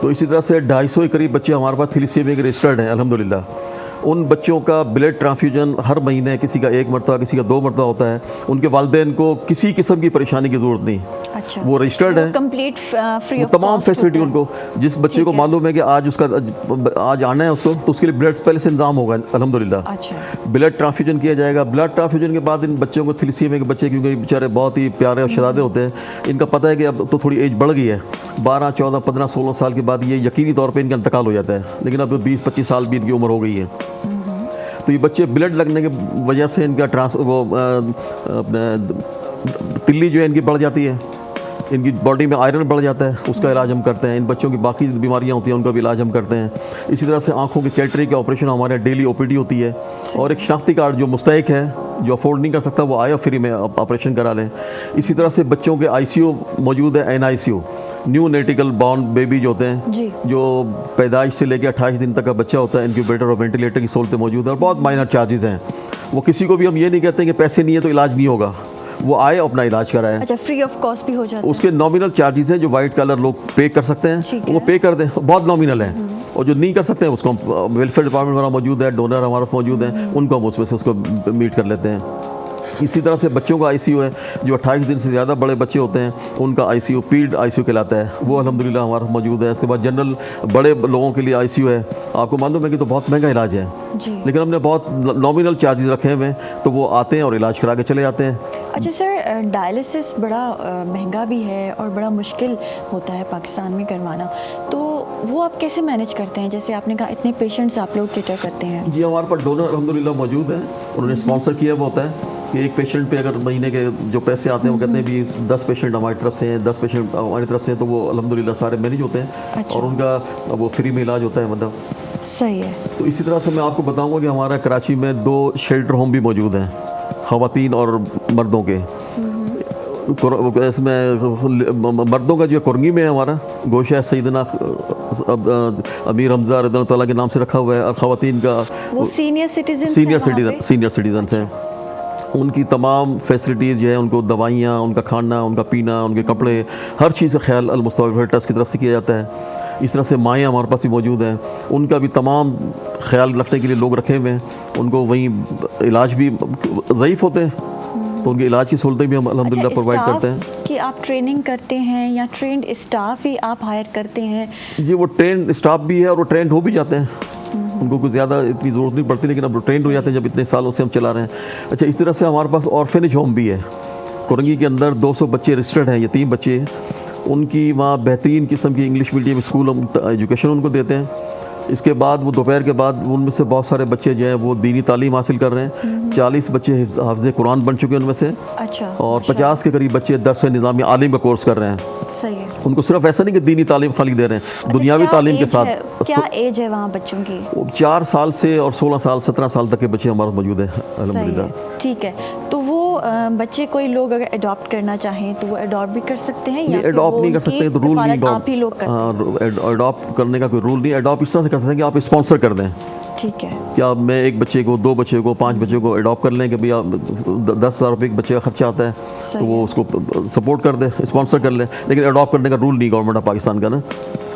तो इसी तरह से 250 के करीब बच्चे हमारे पास थैलेसीमिया के रजिस्टर्ड हैं अल्हम्दुलिल्लाह। उन बच्चों का ब्लड ट्रांसफ्यूजन हर महीने किसी का 1 मरतबा किसी का 2 मरतबा होता है। उनके वालिदैन को किसी किस्म की परेशानी की ज़रूरत नहीं। अच्छा, वो रजिस्टर्ड है, कंप्लीट फ्री ऑफ तमाम फैसिलिटी उनको। जिस बच्चे को मालूम है कि आज आना है उसको, तो उसके लिए ब्लड पहले से इंतजाम होगा अल्हम्दुलिल्लाह। अच्छा, ब्लड ट्रांसफ्यूजन किया जाएगा। ब्लड ट्रांसफ्यूजन के बाद इन बच्चों को थैलेसीमिया के बच्चे, क्योंकि बेचारे बहुत ही प्यारे और शहजादे होते हैं, इनका पता है कि अब तो थोड़ी एज बढ़ गई है, 12, 14, 15, 16 साल के बाद ये यकीनी तौर पर इनका इंतकाल हो जाता है, लेकिन अब 20-25 साल भी इनकी उम्र हो गई है। तो ये बच्चे ब्लड लगने की वजह से इनका तिल्ली जो है इनकी बढ़ जाती है, इनकी बॉडी में आयरन बढ़ जाता है, उसका इलाज हम करते हैं। इन बच्चों की बाकी बीमारियां होती हैं उनका भी इलाज हम करते हैं। इसी तरह से आंखों की कैटरेक्ट के ऑपरेशन हमारे डेली ओपीडी होती है। और एक शनाख्ती कार्ड जो मुस्तहिक है, जो अफोर्ड नहीं कर सकता, वो आया फ्री में ऑपरेशन करा लें। इसी तरह से बच्चों के ICU मौजूद है, NICU, न्यू नेटिकल बॉर्न बेबी जो होते हैं, जो पैदाइश से लेकर 28 दिन तक का बच्चा होता है, इनक्यूबेटर और वेंटिलेटर की सहूलतें मौजूद है। और बहुत माइनर चार्जेस हैं। वो किसी को भी हम ये नहीं कहते कि पैसे नहीं है तो इलाज नहीं होगा, वो आए अपना इलाज कराए। अच्छा, फ्री ऑफ कॉस्ट भी हो जाता है। उसके नॉमिनल चार्जेस हैं जो वाइट कलर लोग पे कर सकते हैं, वो पे कर दें, बहुत नॉमिनल है। और जो नहीं कर सकते हैं उसको वेलफेयर डिपार्टमेंट हमारा मौजूद है, डोनर हमारा मौजूद है, उनको हम उसमें से उसको मीट कर लेते हैं। इसी तरह से बच्चों का ICU है, जो 28 दिन से ज़्यादा बड़े बच्चे होते हैं उनका ICU पीड ICU कहलाता है, वो अल्हम्दुलिल्लाह हमारा मौजूद है। इसके बाद जनरल बड़े लोगों के लिए ICU है। आपको मालूम है कि तो बहुत महंगा इलाज है जी। लेकिन हमने बहुत नॉमिनल चार्जेस रखे हुए हैं, तो वो आते हैं और इलाज करा के चले जाते हैं। अच्छा सर, डायलिसिस बड़ा महंगा भी है और बड़ा मुश्किल होता है पाकिस्तान में करवाना, तो वो आप कैसे मैनेज करते हैं? जैसे आपने कहा इतने पेशेंट्स आप लोग केटर करते हैं। जी, हमारे पास डोनर अल्हम्दुलिल्लाह मौजूद है, उन्होंने स्पॉन्सर किया हुआ होता है कि एक पेशेंट पे अगर महीने के जो पैसे आते हैं वो कहते हैं भी 10 पेशेंट हमारी तरफ से हैं, 10 पेशेंट हमारी तरफ से हैं, तो वो अल्हम्दुलिल्लाह सारे मैनेज होते हैं। अच्छा। और उनका वो फ्री में इलाज होता है। मतलब सही है। तो इसी तरह से मैं आपको बताऊंगा कि हमारा कराची में 2 शेल्टर होम भी मौजूद हैं, ख़वातीन और मर्दों के। इसमें मर्दों का जो कुरंगी में है हमारा गोशा सैयदना अमीर हमजा रज़ियल्लाहु ताला के नाम से रखा हुआ है, और ख़वातीन का वो सीनियर सिटीजन हैं। उनकी तमाम फैसिलिटीज़ जो है, उनको दवाइयाँ, उनका खाना, उनका पीना, उनके कपड़े, हर चीज़ का ख्याल अल मुस्तफा वेलफेयर ट्रस्ट की तरफ से किया जाता है। इस तरह से माएँ हमारे पास भी मौजूद हैं, उनका भी तमाम ख्याल रखने के लिए लोग रखे हुए हैं। उनको वहीं इलाज भी ज़ईफ़ होते हैं, तो उनके इलाज की सहूलतें भी हम अल्हम्दुलिल्लाह प्रोवाइड करते हैं। कि आप ट्रेनिंग करते हैं या ट्रेंड स्टाफ ही आप हायर करते हैं? जी, वो ट्रेंड स्टाफ भी है और वो ट्रेंड हो भी जाते हैं, उनको कुछ ज़्यादा इतनी ज़रूरत नहीं पड़ती, लेकिन अब ट्रेंड हो जाते हैं जब इतने सालों से हम चला रहे हैं। अच्छा, इस तरह से हमारे पास ऑर्फेनेज होम भी है। कुरंगी के अंदर 200 बच्चे रजिस्टर्ड हैं, यतीम बच्चे। उनकी वहाँ बेहतरीन किस्म की इंग्लिश मीडियम स्कूल हम एजुकेशन उनको देते हैं। इसके बाद वो दोपहर के बाद उनमें से बहुत सारे बच्चे जो हैं वो दीनी तालीम हासिल कर रहे हैं। 40 बच्चे हाफ़िज़ कुरान बन चुके हैं उनमें से। अच्छा। और 50 के करीब बच्चे दर्स निज़ामी आलिम का कोर्स कर रहे हैं। सही है। उनको सिर्फ ऐसा नहीं कि दीनी तालीम खाली दे रहे हैं, अच्छा, दुनियावी तालीम के साथ। क्या एज है वहाँ बच्चों की? 4 साल से और 16 साल 17 साल तक के बच्चे हमारे मौजूद हैं अल्हम्दुलिल्लाह। ठीक है, तो वो बच्चे कोई लोग अगर अडॉप्ट करना चाहें तो वो अडॉप्ट भी कर सकते हैं या अडॉप्ट नहीं कर सकते तो रूल नहीं, आप ही लोग करते हैं? अडॉप्ट करने का कोई रूल नहीं। अडॉप्ट इस तरह से कर सकते हैं कि आप स्पॉन्सर कर दें। ठीक है। क्या मैं एक बच्चे को, 2 बच्चे को, 5 बच्चे को अडॉप्ट कर लें कि भैया 10,000 रुपये एक बच्चे का खर्चा आता है, तो वो उसको सपोर्ट कर दे, स्पॉन्सर कर ले। लेकिन अडॉप्ट करने का रूल नहीं गवर्नमेंट ऑफ पाकिस्तान का ना,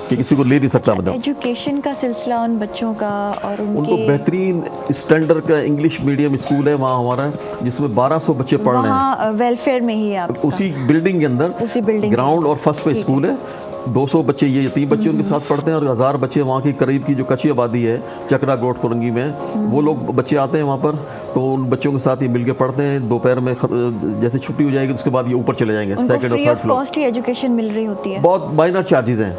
कि किसी को ले नहीं सकता। मतलब एजुकेशन का सिलसिला उन बच्चों का और उनको बेहतरीन स्टैंडर्ड का इंग्लिश मीडियम स्कूल है वहाँ हमारा, जिसमें 1200 बच्चे पढ़ रहे हैं। वेलफेयर में ही आप उसी बिल्डिंग के अंदर, उसी बिल्डिंग ग्राउंड और फर्स्ट पे स्कूल है। 200 बच्चे, ये यतीम बच्चे उनके साथ पढ़ते हैं, और 1000 बच्चे वहाँ की करीब की जो कच्ची आबादी है चकरा गोट कुरंगी में, वो लोग बच्चे आते हैं वहाँ पर, तो उन बच्चों के साथ ये मिलके पढ़ते हैं। दोपहर में जैसे छुट्टी हो जाएगी उसके बाद ये ऊपर चले जाएंगे, सेकंड और थर्ड फ्लोर। कॉस्ट ही एजुकेशन मिल रही होती है। बहुत माइनर चार्जेस हैं,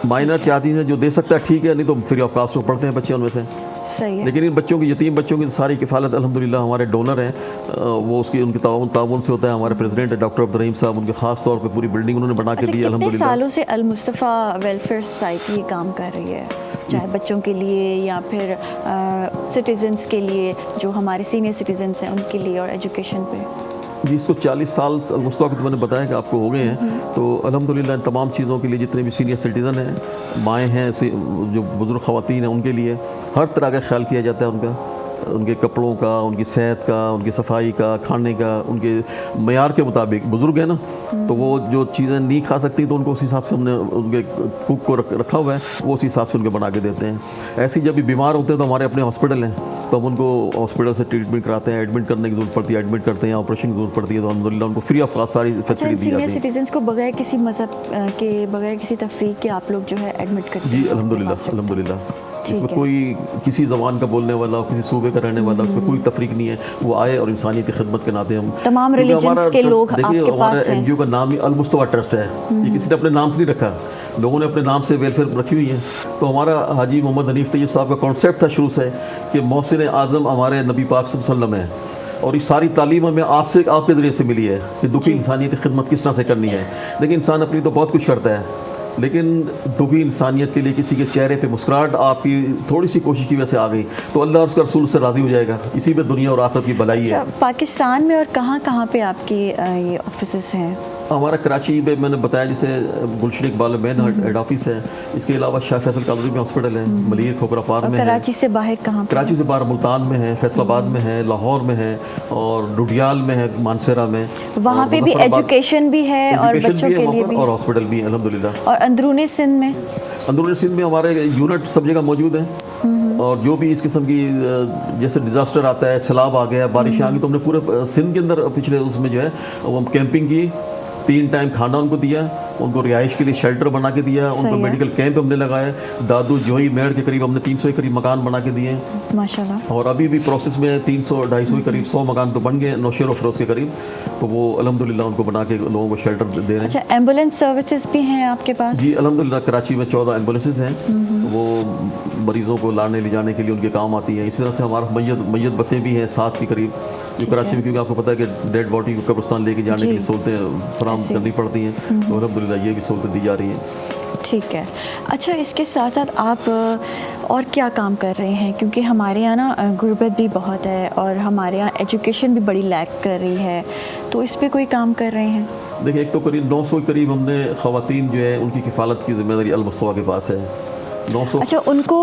माइनर चाहती हैं जो दे सकता है ठीक है, नहीं तो फ्री ऑफ कास्ट में पढ़ते हैं बच्चे उनमें से। सही है। लेकिन इन बच्चों की, यतीम बच्चों की सारी किफ़ालत अल्हम्दुलिल्लाह हमारे डोनर हैं, वो उसकी उनके ताउन से होता है। हमारे प्रेसिडेंट है डॉक्टर अब्दुल रहीम साहब, उनके ख़ास तौर पे पूरी बिल्डिंग उन्होंने बना के अच्छा, दी कितने अल्हम्दुलिल्लाह। सालों से अल मुस्तफ़ा वेलफेयर सोसाइटी ये काम कर रही है, चाहे बच्चों के लिए या फिर सिटीजन्स के लिए, जो हमारे सीनियर सिटीजन्स हैं उनके लिए, और एजुकेशन पे? जी, इसको 40 साल मुस्तफ़ा को मैंने बताया कि आपको हो गए हैं, तो अल्हम्दुलिल्लाह इन तमाम चीज़ों के लिए जितने भी सीनियर सिटीज़न हैं, माएँ हैं, जो बुज़ुर्ग ख़वातीन हैं, उनके लिए हर तरह का ख्याल किया जाता है उनका, उनके कपड़ों का, उनकी सेहत का, उनकी सफाई का, खाने का, उनके मयार के मुताबिक। बुज़ुर्ग है ना, तो वो जो चीज़ें नहीं खा सकती तो उनको उस हिसाब से हमने उनके कुक को रखा हुआ है, वो उस हिसाब से उनको बना के देते हैं। ऐसे जब भी बीमार होते हैं तो हमारे अपने हॉस्पिटल हैं, तो हम उनको हॉस्पिटल से ट्रीटमेंट कराते हैं। एडमिट करने की ज़रूरत पड़ती है, एडमिट करते हैं, ऑपरेशन की ज़रूरत पड़ती है, तो अल्हम्दुलिल्लाह उनको फ्री ऑफ कॉस्ट सारी अच्छा, फैसिलिटी दी सीनियर जाती है। सिटीजन्स को बगैर किसी मज़हब के, बगैर किसी तफरीक के आप लोग जो है एडमिट करते हैं? जी अल्हम्दुलिल्लाह, अल्हम्दुलिल्लाह। इसमें है। कोई किसी ज़बान का बोलने वाला हो, किसी सूबे का रहने वाला, उसमें कोई तफरीक नहीं है। वो आए और इंसानियत की खिदमत के नाते हम तमाम क्योंकि religions हमारा के लोग देखिए, आपके हमारा पास हैं। एनजीओ का नाम ही अल मुस्तफ़ा ट्रस्ट है। ये किसी ने अपने नाम से नहीं रखा, लोगों ने अपने नाम से वेलफेयर रखी हुई है। तो हमारा हाजी मोहम्मद हनीफ तैयब साहब का कॉन्सेप्ट था शुरू से कि मोहसिन आज़म हमारे नबी पाक सल्लल्लाहु अलैहि वसल्लम है, और ये सारी तालीम हमें आपसे, आपके ज़रिए से मिली है कि दुखी इंसानियत की खिदमत किस तरह से करनी है। लेकिन इंसान अपनी तो बहुत कुछ करता है, लेकिन दुखी इंसानियत के लिए किसी के चेहरे पे मुस्कुराहट आपकी थोड़ी सी कोशिश की वजह से आ गई, तो अल्लाह और उसका रसूल से राज़ी हो जाएगा। इसी में दुनिया और आखिरत की भलाई है। अच्छा, पाकिस्तान में और कहाँ कहाँ पे आपकी ये ऑफिसेस हैं? हमारा कराची में मैंने बताया जैसे गुलशन इकबाल मेन हेड ऑफिस है, इसके अलावा शाह फैसल कॉलोनी में हॉस्पिटल है, मलिर खोखरापार और में है। कराची से बाहर कहाँ पे? कराची से बाहर मुल्तान में है, फैसलाबाद में है, लाहौर में है, और डुडियाल में है, मानसरा में। वहाँ और पे भी मुजफ्फराबाद- एजुकेशन भी है और एजुकेशन बच्चों भी है के वहाँ लिए पर, भी, और हॉस्पिटल भी है अल्हम्दुलिल्लाह। और अंदरूनी सिंध में? अंदरूनी सिंध में हमारे यूनिट सब जगह मौजूद हैं, और जो भी इस किस्म की जैसे डिज़ास्टर आता है, सैलाब आ गया, बारिश आ गई, तो हमने पूरे सिंध के अंदर पिछले उसमें जो है वो हम कैंपिंग की, 3 टाइम खाना उनको दिया, उनको रिहाइश के लिए शेल्टर बना के दिया, उनको सही है। मेडिकल कैंप हमने लगाया, दादू जोई मेड़ के करीब हमने 300 के करीब मकान बना के दिए, माशाल्लाह। और अभी भी प्रोसेस में 300-250 के करीब 100 मकान तो बन गए नौशेर अफरोज़ के करीब, तो वो अल्हम्दुलिल्लाह उनको बना के लोगों को शेल्टर दे रहे हैं। अच्छा, एम्बुलेंस सर्विसेज भी हैं आपके पास? जी अल्हम्दुलिल्लाह, कराची में 14 एम्बुलेंसेज हैं, वो मरीज़ों को लाने ले जाने के लिए उनके काम आती हैं। इसी तरह से हमारा मैयत बसें भी हैं 7 के करीब, जो कराची में, क्योंकि आपको पता है कि डेड बॉडी को कब्रिस्तान लेके जाने के लिए सहूलतें फराहम ऐसे। करनी पड़ती हैं, तो अल्हम्दुलिल्लाह ये भी सहूलतें दी जा रही हैं। ठीक है। अच्छा, इसके साथ साथ आप और क्या काम कर रहे हैं? क्योंकि हमारे यहाँ ना गुर्बत भी बहुत है और हमारे यहाँ एजुकेशन भी बड़ी लैक कर रही है, तो इस पे कोई काम कर रहे हैं? देखिए, एक तो करीब 900 के करीब हमने ख़वातीन जो है उनकी किफ़ालत की ज़िम्मेदारी अल मुस्तफ़ा के पास है। 900 अच्छा, उनको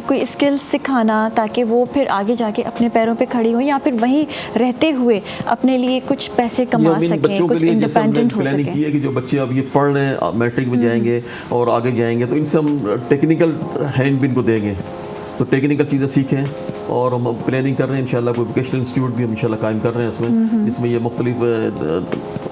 कोई स्किल्स सिखाना ताकि वो फिर आगे जाके अपने पैरों पे खड़ी हो, या फिर वहीं रहते हुए अपने लिए कुछ पैसे कमा ये सकें, बच्चों के कुछ लिए जैसे हमने इंडिपेंडेंट हो प्लानिंग सकें? की है कि जो बच्चे अब ये पढ़ रहे हैं, मैट्रिक में जाएंगे और आगे जाएंगे, तो इनसे हम टेक्निकल हैंड भी इनको देंगे, तो टेक्निकल चीज़ें सीखें। और हम प्लानिंग कर रहे हैं इंशाल्लाह, कोई वोकेशनल इंस्टीट्यूट भी हम इंशाल्लाह कायम कर रहे हैं इसमें, जिसमें ये मुख्तलिफ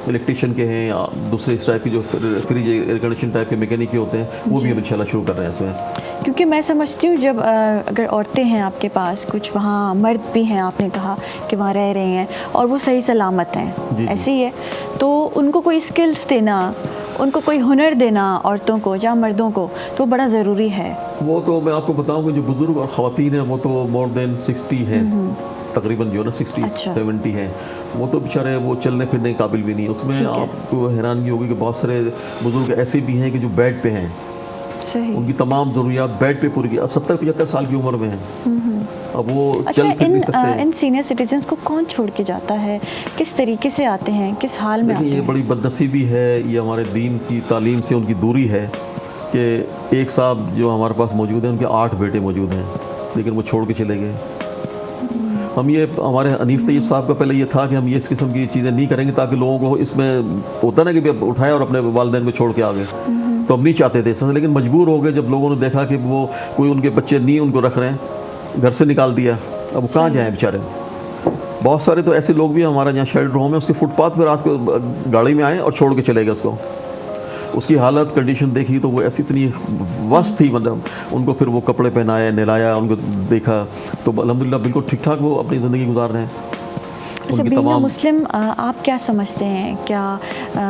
इलेक्ट्रिशियन के हैं या दूसरे इस टाइप के जो फ्रिज एयर कंडीशन टाइप के मैकेनिक के होते हैं, वो भी हम इंशाल्लाह शुरू कर रहे हैं इसमें। क्योंकि मैं समझती हूँ जब अगर औरतें हैं आपके पास, कुछ वहाँ मर्द भी हैं, आपने कहा कि वहाँ रह रहे हैं और वो सही सलामत हैं, जी। ऐसे ही है, तो उनको कोई स्किल्स देना, उनको कोई हुनर देना औरतों को या मर्दों को, तो बड़ा ज़रूरी है। वो तो मैं आपको बताऊंगा, जो बुजुर्ग और ख़वातीन हैं वो तो मोर देन 60 हैं, तकरीबन जो ना 60 अच्छा। 70 हैं, वो तो बेचारे वो चलने फिरने के काबिल भी नहीं। उसमें ठीक है। आपको हैरानगी होगी कि बहुत सारे बुजुर्ग ऐसे भी हैं कि जो बेड पे हैं, सही। उनकी तमाम ज़रूरियात बेड पे पूरी की, अब 70-75 साल की उम्र में हैं, अब वो अच्छा, चल फिर नहीं सकते हैं। इन सीनियर सिटीजन्स को कौन छोड़ के जाता है? किस तरीके से आते हैं? किस हाल में आते देखिए, ये हैं? बड़ी बदनसीबी है, ये हमारे दीन की तालीम से उनकी दूरी है कि एक साहब जो हमारे पास मौजूद हैं, उनके 8 बेटे मौजूद हैं, लेकिन वो छोड़ के चले गए। हम ये, हमारे हनीफ तैयब साहब का पहले ये था कि हम ये इस किस्म की चीज़ें नहीं करेंगे, ताकि लोगों को इसमें होता ना कि उठाया और अपने वालिदैन में छोड़ के आ गए, तो हम नहीं चाहते थे इसमें, लेकिन मजबूर हो गए जब लोगों ने देखा कि वो कोई उनके बच्चे नहीं उनको रख रहे हैं, घर से निकाल दिया, अब वो कहाँ जाएँ बेचारे। बहुत सारे तो ऐसे लोग भी हमारे यहाँ शेल्टर होम है, उसके फुटपाथ पर रात को गाड़ी में आए और छोड़ के चले गए उसको। उसकी हालत कंडीशन देखी तो वो ऐसी इतनी वस्त थी, मतलब उनको फिर वो कपड़े पहनाए, नहलाया, उनको देखा, तो अल्हम्दुलिल्लाह बिल्कुल ठीक ठाक वो अपनी ज़िंदगी गुजार रहे हैं। अच्छा, बीइंग अ मुस्लिम आप क्या समझते हैं, क्या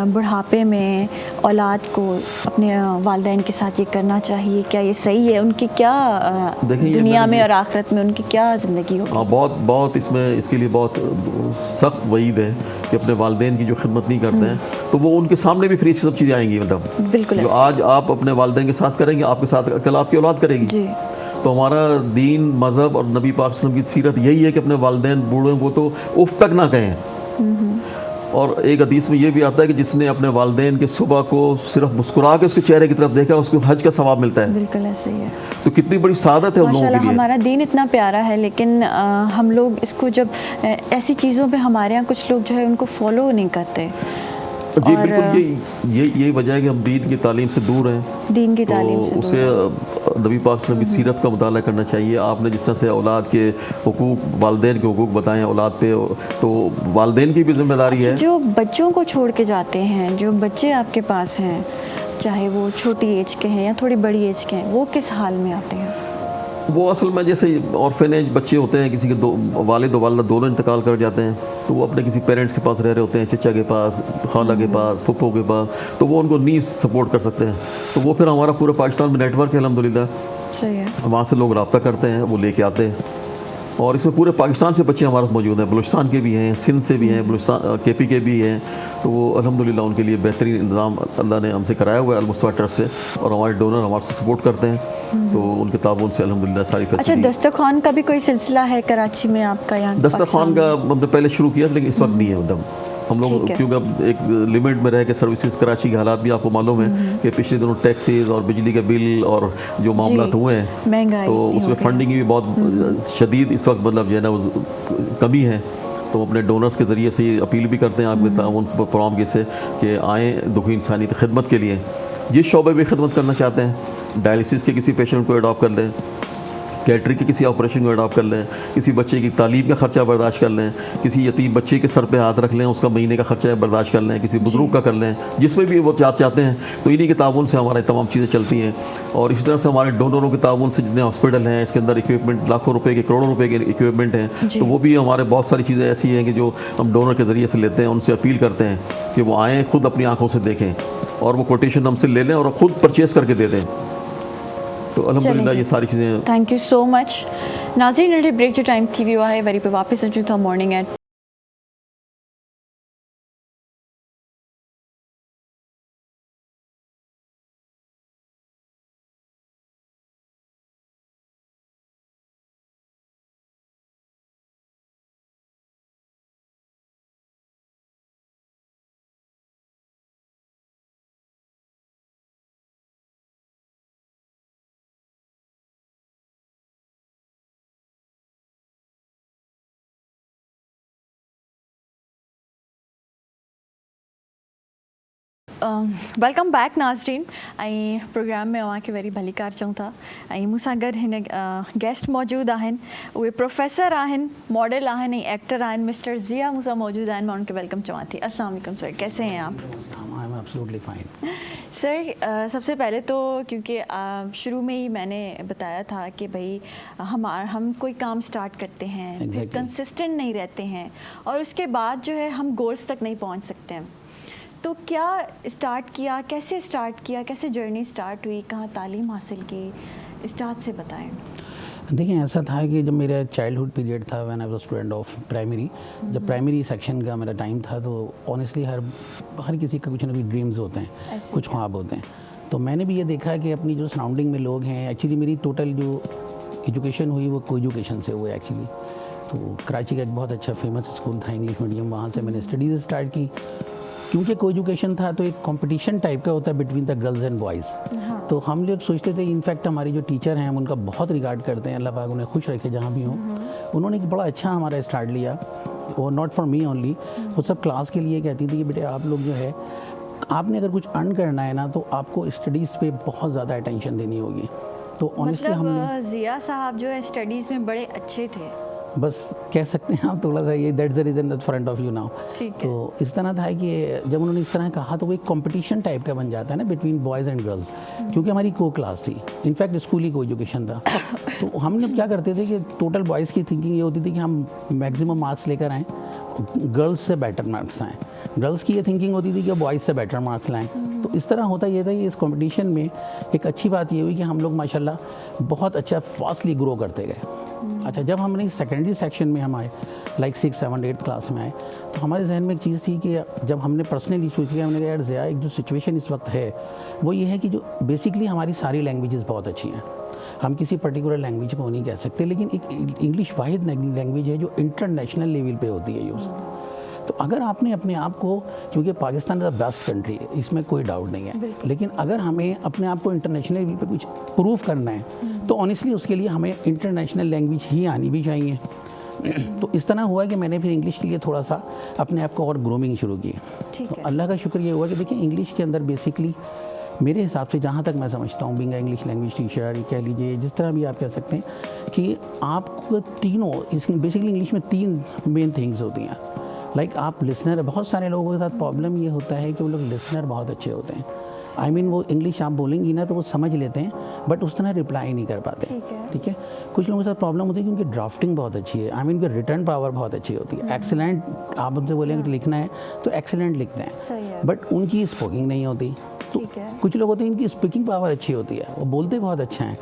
बुढ़ापे में औलाद को अपने वालिदैन के साथ ये करना चाहिए? क्या ये सही है? उनकी क्या देखिए, ये दुनिया मैंने में और आखिरत में उनकी क्या ज़िंदगी होगी? हाँ, बहुत बहुत इसमें इसके लिए बहुत सख्त वईद है कि अपने वालिदैन की जो खिदमत नहीं करते हैं तो वो उनके सामने भी फ्री से सब चीज़ें आएंगी। मतलब बिल्कुल जो ऐसे। आज आप अपने वालिदैन के साथ करेंगे, आपके साथ कल आपकी औलाद करेगी। जी। तो हमारा दीन, मज़हब और नबी पाक सल्लल्लाहु अलैहि वसल्लम की सीरत यही है कि अपने वालिदैन बूढ़े को तो उफ तक ना कहें। और एक हदीस में ये भी आता है कि जिसने अपने वालिदैन के सुबह को सिर्फ मुस्कुरा के उसके चेहरे की तरफ देखा, उसको हज का सवाब मिलता है। बिल्कुल ऐसे ही है। तो कितनी बड़ी सादत है उन लोगों माशाल्लाह, के लिए। हमारा दीन इतना प्यारा है, लेकिन हम लोग इसको जब ऐसी चीज़ों पे हमारे यहाँ कुछ लोग जो है उनको फॉलो नहीं करते। जी और बिल्कुल, यही वजह है कि हम दीन की तालीम से दूर हैं। दीन की तो तालीम से उसे नबी पाक सल्लल्लाहु अलैहि वसल्लम की सीरत का मुताला करना चाहिए। आपने जिस तरह से औलाद के हुकूक, वालिदैन के हुकूक बताए औलाद पे, तो वालिदैन की भी जिम्मेदारी है। जो बच्चों को छोड़ के जाते हैं, जो बच्चे आपके पास हैं, चाहे वो छोटी एज के हैं या थोड़ी बड़ी एज के हैं, वो किस हाल में आते हैं? वो असल में जैसे ऑर्फेनेज बच्चे होते हैं, किसी के दो वालिद और वालिदा दोनों इंतकाल कर जाते हैं, तो वो अपने किसी पेरेंट्स के पास रह रहे होते हैं, चचा के पास, खाला के पास, फुप्पो के पास, तो वो उनको नहीं सपोर्ट कर सकते हैं। तो वो फिर हमारा पूरे पाकिस्तान में नेटवर्क है अल्हम्दुलिल्लाह, सही है। वहाँ से लोग रब्ता करते हैं, वो लेके आते हैं। और इसमें पूरे पाकिस्तान से बच्चे हमारे मौजूद हैं, बलूचिस्तान के भी हैं, सिंध से भी हैं, बलूचिस्तान केपी के भी हैं। तो वो अल्हम्दुलिल्लाह उनके लिए बेहतरीन इंतज़ाम अल्लाह ने हमसे कराया हुआ है अल-मुस्तफ़ा ट्रस्ट से, और हमारे डोनर हमारे से सपोर्ट करते हैं। तो उनके ताउन से अल्हम्दुलिल्लाह सारी अच्छा, फैसिलिटी। दस्तरखान का भी कोई सिलसिला है कराची में आपका? यहाँ दस्तरखान का मतलब पहले शुरू किया, लेकिन इस वक्त नहीं है। मतलब हम लोग ठीक है। क्योंकि अब एक लिमिट में रह के सर्विसेज, कराची के हालात भी आपको मालूम है कि पिछले दिनों टैक्सेस और बिजली के बिल और जो मामला हुए हैं, महंगाई तो इतनी उसमें हो गई। फंडिंग की भी बहुत शदीद इस वक्त मतलब जो है ना वो कमी है। तो अपने डोनर्स के ज़रिए से ये अपील भी करते हैं आपके ताउन प्रोग्राम के से कि आएँ दुखी इंसानी खिदमत के लिए। जिस शोबे में खिदमत करना चाहते हैं, डायलिसिस के किसी पेशेंट को अडॉप्ट कर लें, कैटरिंग के किसी ऑपरेशन को अडॉप्ट कर लें, किसी बच्चे की तालीम का खर्चा बर्दाश्त कर लें, किसी यतीम बच्चे के सर पे हाथ रख लें, उसका महीने का खर्चा बर्दाश्त कर लें, किसी बुजुर्ग का कर लें, जिसमें भी वो चाहते हैं। तो इन्हीं के ताउन से हमारे तमाम चीज़ें चलती हैं। और इस तरह से हमारे डोनरों के ताउन से जितने हॉस्पिटल हैं, इसके अंदर इक्विपमेंट लाखों रुपए के, करोड़ों रुपए के इक्विपमेंट हैं, तो वो भी हमारे बहुत सारी चीज़ें ऐसी हैं कि जो हम डोनर के ज़रिए से लेते हैं। उनसे अपील करते हैं कि वो आएँ, खुद अपनी आँखों से देखें और वो कोटेशन हमसे ले लें और खुद परचेज़ करके दे दें। तो अल्हम्दुलिल्लाह ये सारी चीज़ें। Thank you so much. नाज़रीन, अड़े ब्रेक जो टाइम थी वो है वरी पे वापस अचूं था मॉर्निंग एट वेलकम बैक नाज़रीन। ऐं प्रोग्राम में अवांखे वरी भली कार चऊं था। ऐं मूंसां गॾु हिन गेस्ट मौजूदु आहिनि, उहे प्रोफेसर आहिनि, मॉडल आहिनि ऐं एक्टर आहिनि। मिस्टर ज़िया मूंसां मौजूदु आहिनि, मैं उनके वेलकम चवां थी। अस्सलाम वालेकुम सर, कैसे हैं आप? I am absolutely fine. Sir, सबसे पहले तो क्योंकि शुरू में ही मैंने बताया था कि भाई हम कोई काम स्टार्ट करते हैं, फिर कंसिस्टेंट नहीं रहते हैं और उसके बाद जो है हम गोल्स तक नहीं पहुंच सकते हैं। तो क्या स्टार्ट किया, कैसे स्टार्ट किया, कैसे जर्नी स्टार्ट हुई, कहाँ तालीम हासिल की, स्टार्ट से बताएं। देखिए, ऐसा था कि जब मेरा चाइल्डहुड पीरियड था, when I was student of primary, जब प्राइमरी सेक्शन का मेरा टाइम था, तो ऑनेस्टली हर किसी का कुछ ना कुछ ड्रीम्स होते हैं, कुछ ख्वाब होते हैं। तो मैंने भी ये देखा है कि अपनी जो सराउंडिंग में लोग हैं, एक्चुअली मेरी टोटल जो एजुकेशन हुई वो को एजुकेशन से हुई एक्चुअली। तो कराची का एक बहुत अच्छा फेमस स्कूल था इंग्लिश मीडियम, वहाँ से मैंने स्टडीज़ स्टार्ट की। क्योंकि को एजुकेशन था तो एक कंपटीशन टाइप का होता है between the girls and boys. तो हम लोग सोचते थे, इनफैक्ट हमारी जो टीचर हैं हम उनका बहुत रिगार्ड करते हैं, अल्लाह पाक उन्हें खुश रखे जहाँ भी हों। उन्होंने एक बड़ा अच्छा हमारा स्टार्ट लिया, वो नॉट फॉर मी ओनली, वो सब क्लास के लिए कहती थी कि बेटे आप लोग जो है, आपने अगर कुछ अर्न करना है ना तो आपको स्टडीज़ पे बहुत ज़्यादा अटेंशन देनी होगी। तो ऑनेस्टली हमने ज़िया साहब जो है स्टडीज़ में बड़े अच्छे थे, बस कह सकते हैं आप, थोड़ा सा ये that's the reason that front of U now. तो इस तरह था कि जब उन्होंने इस तरह कहा तो वो एक कंपटीशन टाइप का बन जाता है ना बिटवीन बॉयज़ एंड गर्ल्स, क्योंकि हमारी को क्लास थी, इनफैक्ट स्कूल ही को एजुकेशन था। तो हम जब क्या करते थे कि टोटल बॉयज़ की थिंकिंग ये होती थी कि हम मैक्सिमम मार्क्स लेकर आएँ गर्ल्स से बेटर मार्क्स लाएं। गर्ल्स की ये थिंकिंग होती थी कि बॉयज़ से बेटर मार्क्स लाएं। तो इस तरह होता ये था कि इस कंपटीशन में एक अच्छी बात ये हुई कि हम लोग माशाल्लाह बहुत अच्छा फास्टली ग्रो करते गए। अच्छा, जब हमने सेकेंडरी सेक्शन में हम आए, लाइक 6, 7, 8 क्लास में आए, तो हमारे जहन में एक चीज़ थी कि जब हमने पर्सनली सोची, हमने कहा यार ज़िया, एक जो सिचुएशन इस वक्त है वो ये है कि जो बेसिकली हमारी सारी लैंग्वेजेस बहुत अच्छी हैं, हम किसी पर्टिकुलर लैंग्वेज को नहीं कह सकते, लेकिन एक इंग्लिश वाहिद लैंग्वेज है जो इंटरनेशनल लेवल पे होती है यूज़। तो अगर आपने अपने आप को, क्योंकि Pakistan is the best country है, इसमें कोई डाउट नहीं है, लेकिन अगर हमें अपने आप को इंटरनेशनल लेवल पे कुछ प्रूव करना है तो ऑनेस्टली उसके लिए हमें इंटरनेशनल लैंग्वेज ही आनी भी चाहिए। तो इस तरह हुआ कि मैंने फिर इंग्लिश के लिए थोड़ा सा अपने आप को और ग्रूमिंग शुरू की। तो अल्लाह का शुक्र ये हुआ कि देखिए इंग्लिश के अंदर बेसिकली मेरे हिसाब से, जहाँ तक मैं समझता हूँ, बीइंग इंग्लिश लैंग्वेज टीचर कह लीजिए, जिस तरह भी आप कह सकते हैं, कि आपको तीनों, बेसिकली इंग्लिश में 3 मेन थिंग्स होती हैं। लाइक आप लिसनर, बहुत सारे लोगों के साथ प्रॉब्लम ये होता है कि वो लोग लिसनर बहुत अच्छे होते हैं। आई मीन वो इंग्लिश आप बोलेंगी ना तो वो समझ लेते हैं, बट उस तरह रिप्लाई नहीं कर पाते। ठीक है। कुछ लोगों के साथ प्रॉब्लम होती है कि उनकी ड्राफ्टिंग बहुत अच्छी है, आई मीन उनकी रिटर्न पावर बहुत अच्छी होती है, एक्सीलेंट, आप उनसे बोलेंगे कि लिखना है तो एक्सीलेंट लिखते हैं, बट उनकी स्पोकिंग नहीं होती। तो कुछ लोग होते हैं इनकी स्पीकिंग पावर अच्छी होती है, वो बोलते बहुत अच्छा हैं,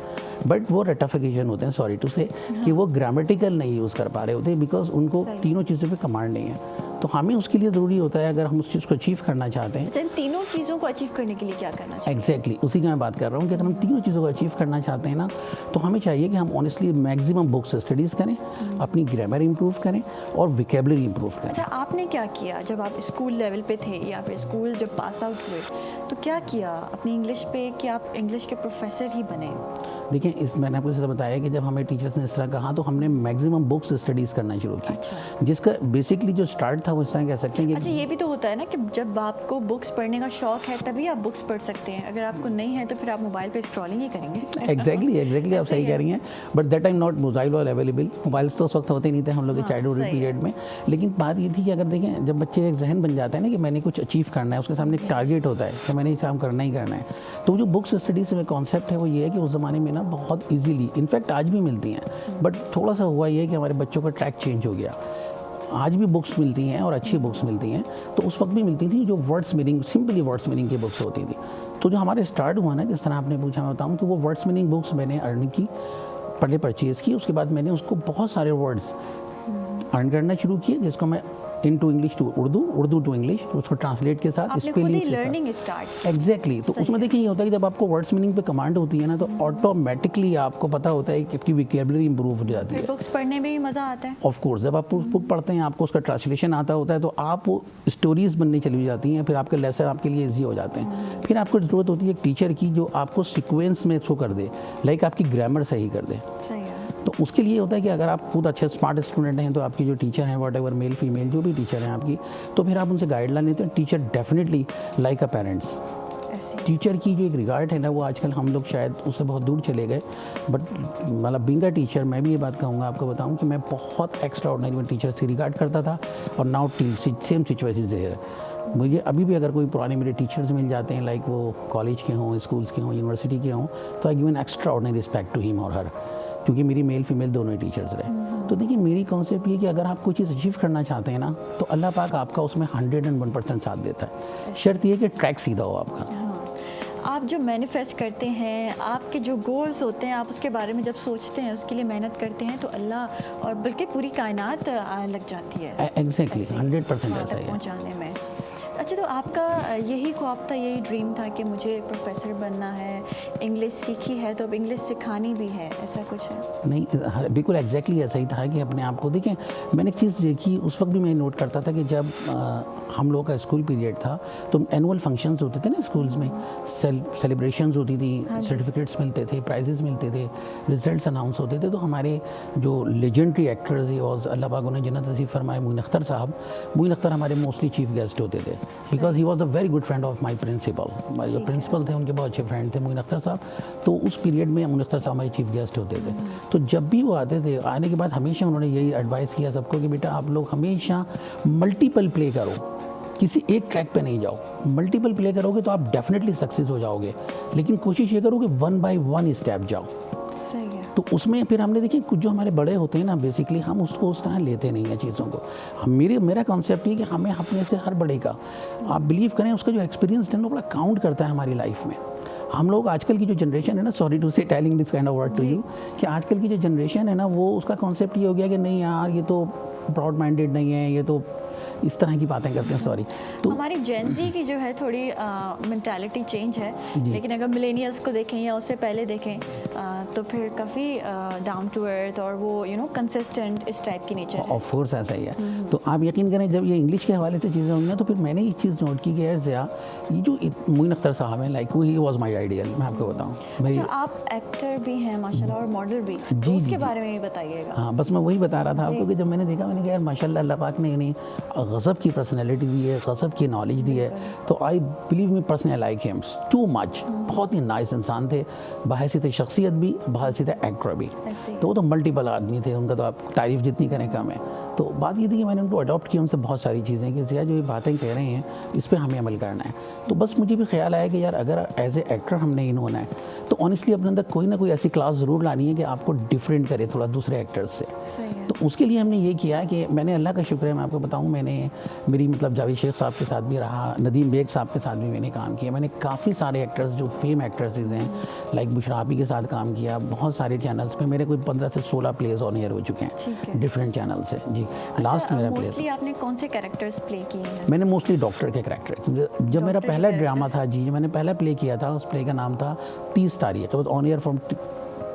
बट वो रेटाफिकेशन होते हैं, सॉरी टू से, कि वो ग्रामेटिकल नहीं यूज़ कर पा रहे होते, बिकॉज उनको तीनों चीज़ों पे कमांड नहीं है। तो हमें उसके लिए ज़रूरी होता है, अगर हम उस चीज़ को अचीव करना चाहते हैं, इन तीनों चीज़ों को अचीव करने के लिए क्या करना चाहिए? एग्जैक्टली उसी की मैं बात कर रहा हूँ कि अगर हम तीनों चीज़ों को अचीव करना चाहते हैं ना, तो हमें चाहिए कि हम ऑनेस्टली मैक्सिमम बुक्स स्टडीज़ करें, अपनी ग्रामर इंप्रूव करें और विकेबलरी इंप्रूव करें। अच्छा, आपने क्या किया जब आप स्कूल लेवल पे थे या फिर स्कूल जब पास आउट हुए, तो क्या किया अपनी इंग्लिश पे कि आप इंग्लिश के प्रोफेसर ही बने? देखिए, मैंने आपको जैसे बताया कि जब हमें टीचर्स ने इस तरह कहा तो हमने मैक्सिमम बुक्स स्टडीज़ करना शुरू की। अच्छा। जिसका बेसिकली जो स्टार्ट था वो इस तरह कह सकते हैं कि अच्छा, ये भी तो होता है ना कि जब आपको बुक्स पढ़ने का शौक है तभी आप बुक्स पढ़ सकते हैं, अगर आपको नहीं है तो फिर आप मोबाइल पे स्क्रॉलिंग ही करेंगे। एग्जैक्टली आप सही कह रही हैं, but that time not mobile और अवेलेबल, मोबाइल्स तो उस वक्त होते नहीं थे हम लोग के चाइल्डहुड पीरियड में। लेकिन बात ये थी कि अगर देखें, जब बच्चे एक जहन बन जाता है ना कि मैंने कुछ अचीव करना है, उसके सामने एक टारगेट होता है कि मैंने ये काम करना ही करना है, तो जो बुक्स स्टडीज़ में कॉन्सेप्ट है वो ये है कि उस ज़माने में ना बहुत ईजीली, इनफैक्ट आज भी मिलती हैं, बट थोड़ा सा हुआ ये कि हमारे बच्चों का ट्रैक चेंज हो गया। आज भी बुक्स मिलती हैं और अच्छी बुक्स मिलती हैं, तो उस वक्त भी मिलती थी जो words meaning, simply words meaning की बुक्स होती थी। तो जो हमारे स्टार्ट हुआ ना, जिस तरह आपने पूछा मैं बताऊँ, तो वो वर्ड्स मीनिंग बुक्स मैंने अर्न की, पहले परचेज़ की, उसके बाद मैंने उसको बहुत सारे वर्ड्स अर्न करना शुरू किए, जिसको मैं into English to Urdu, Urdu to English, उसको ट्रांसलेट के साथ स्पेलिंग से लर्निंग स्टार्ट। एग्जैक्टली। तो उसमें देखिए ये होता है कि जब आपको वर्ड्स मीनिंग पे कमांड होती है ना, तो ऑटोमेटिकली आपको पता होता है कि आपकी वोकैबुलरी इंप्रूव हो जाती है। बुक्स पढ़ने में भी मज़ा आता है। ऑफ कोर्स, जब आप बुक पढ़ते हैं, आपको उसका ट्रांसलेशन आता होता है, तो आप वो स्टोरीज बननी चली जाती हैं, फिर आपके लेसन आपके लिए ईजी हो जाते हैं। फिर आपको ज़रूरत होती है एक टीचर की जो आपको सीक्वेंस में शो कर दे, लाइक आपकी ग्रामर सही कर दे। सही है। तो उसके लिए होता है कि अगर आप खुद अच्छे स्मार्ट स्टूडेंट हैं, तो आपकी जो टीचर हैं, वॉट एवर मेल फीमेल जो भी टीचर हैं आपकी, तो फिर आप उनसे गाइडलाइन लेते हैं। Teacher definitely like a parents, teacher की जो एक रिगार्ड है ना, वो आजकल हम लोग शायद उससे बहुत दूर चले गए, बट मतलब बीइंग अ टीचर मैं भी ये बात कहूँगा, आपको बताऊँ कि मैं बहुत एक्स्ट्रा ऑर्डिनरी में टीचर से रिगार्ड करता था, और नाउ सेम सिचुएशन है। मुझे अभी भी अगर कोई पुराने मेरे टीचर्स मिल जाते हैं, लाइक वो कॉलेज के हों, स्कूल्स के हों, यूनिवर्सिटी के हों, तो I give an extraordinary respect to him और हर, क्योंकि मेरी मेल फीमेल दोनों ही टीचर्स रहे। तो देखिए, मेरी कॉन्सेप्ट ये कि अगर आप कोई चीज़ अचीव करना चाहते हैं ना, तो अल्लाह पाक आपका उसमें 101% साथ देता है। शर्त ये कि ट्रैक सीधा हो आपका। आप जो मैनिफेस्ट करते हैं, आपके जो गोल्स होते हैं, आप उसके बारे में जब सोचते हैं, उसके लिए मेहनत करते हैं, तो अल्लाह और बल्कि पूरी कायनात लग जाती है। एग्जैक्टली 100% ऐसा ही है। पहुँचाने में। अच्छा, तो आपका यही ख्वाब था, यही ड्रीम था कि मुझे प्रोफेसर बनना है, इंग्लिश सीखी है तो अब इंग्लिश सिखानी भी है, ऐसा कुछ है? नहीं, बिल्कुल एग्जैक्टली ऐसा ही था कि अपने आप को देखें। मैंने एक चीज़ देखी, उस वक्त भी मैं नोट करता था कि जब हम लोगों का स्कूल पीरियड था, तो एनुअल फंक्शंस होते थे ना स्कूल्स में, सेलिब्रेशंस होती थी, सर्टिफिकेट्स मिलते थे, प्राइजेस मिलते थे, रिजल्ट्स अनाउंस होते थे। तो हमारे जो लेजेंडरी एक्टर्स ही, और अल्लाह पाक उन्हें जन्नत नसीब फरमाए, मोइन अख्तर साहब, मोइन अख्तर हमारे मोस्टली चीफ गेस्ट होते थे, because he was a very good friend of my principal. हमारे जो प्रिंसिपल थे उनके बहुत अच्छे फ्रेंड थे मोइन अख्तर साहब। तो उस पीरियड में मोइन अख्तर साहब हमारे चीफ गेस्ट होते थे। तो जब भी वो आते थे, आने के बाद हमेशा उन्होंने यही एडवाइस किया सबको कि बेटा आप लोग हमेशा मल्टीपल प्ले करो, किसी एक ट्रैक पे नहीं जाओ। मल्टीपल प्ले करोगे तो आप डेफिनेटली सक्सेस हो जाओगे, लेकिन कोशिश ये करो कि 1 by 1 स्टेप जाओ। सही है। तो उसमें फिर हमने देखिए कुछ जो हमारे बड़े होते हैं ना, बेसिकली हम उसको उस तरह लेते नहीं हैं चीज़ों को। मेरा कॉन्सेप्ट ये है कि हमें अपने से हर बड़े का, आप बिलीव करें, उसका जो एक्सपीरियंस है ना बड़ा काउंट करता है हमारी लाइफ में। हम लोग आजकल की जो जनरेशन है ना, sorry to say telling this kind of word to you, कि आजकल की जो जनरेशन है ना, वो उसका कॉन्सेप्ट ये हो गया कि नहीं यार ये तो ब्रॉड माइंडेड नहीं है, ये तो इस तरह की बातें करते हैं। सॉरी, तो हमारी जेन ज़ी की जो है थोड़ी मेंटालिटी चेंज है, लेकिन अगर मिलेनियल्स को देखें या उससे पहले देखें तो फिर काफ़ी डाउन टू अर्थ और वो कंसिस्टेंट इस टाइप की नेचर है। ऑफ कोर्स ऐसा ही है। तो आप यकीन करें, जब ये इंग्लिश के हवाले से चीज़ें होंगी ना, तो फिर मैंने एक चीज़ नोट की कि यार ये जो मोइन अख्तर साहब हैं, like he was my ideal. मैं आपको बताऊं भाई, अच्छा, आप एक्टर भी हैं माशाल्लाह और मॉडल भी, तो जी, उसके जी, बारे में भी बताइएगा। हाँ, बस मैं वही बता रहा था आपको कि जब मैंने देखा, मैंने कहा यार माशाल्लाह अल्लाह पाक ने इन्हें गज़ब की पर्सनैलिटी दी है, गज़ब की नॉलेज दी है। तो I believe me personally I like हिम टू मच। बहुत ही नाइस इंसान थे, बहैसियत शख्सियत भी, बहैसियत एक्टर भी। ऐसे। तो वो तो मल्टीपल आदमी थे, उनका तो आप तारीफ़ जितनी करें कम है। तो बात ये थी कि मैंने उनको अडॉप्ट किया, उनसे बहुत सारी चीज़ें कि ज़िया जो ये बातें कह रहे हैं इस पर हमें अमल करना है। तो बस मुझे भी ख्याल आया कि यार अगर एज ए एक्टर हमने इन होना है तो ऑनेस्टली अपने अंदर कोई ना कोई ऐसी क्लास ज़रूर लानी है कि आपको डिफरेंट करे थोड़ा दूसरे एक्टर्स से। सही है। तो उसके लिए हमने ये किया कि मैंने, अल्लाह का शुक्र है, मैं आपको बताऊं, मैंने मेरी मतलब जावेद शेख साहब के साथ भी रहा, नदीम बेग साहब के साथ भी मैंने काम किया। मैंने काफ़ी सारे एक्टर्स जो फेम एक्टर्स हैं लाइक बुशरा आपी के साथ काम किया। बहुत सारे चैनल्स पे मेरे कोई 15 से 16 प्लेस ऑन एयर हो चुके ठीक हैं है। डिफरेंट चैनल से। जी, लास्ट मेरा प्ले मोस्टली आपने कौन से कैरेक्टर्स प्ले किए हैं? मैंने मोस्टली डॉक्टर के कैरेक्टर, क्योंकि जब मेरा डॉक्टर के पहला character। ड्रामा था जी, मैंने पहला प्ले किया था, उस प्ले का नाम था 30 तारीख, तो on air from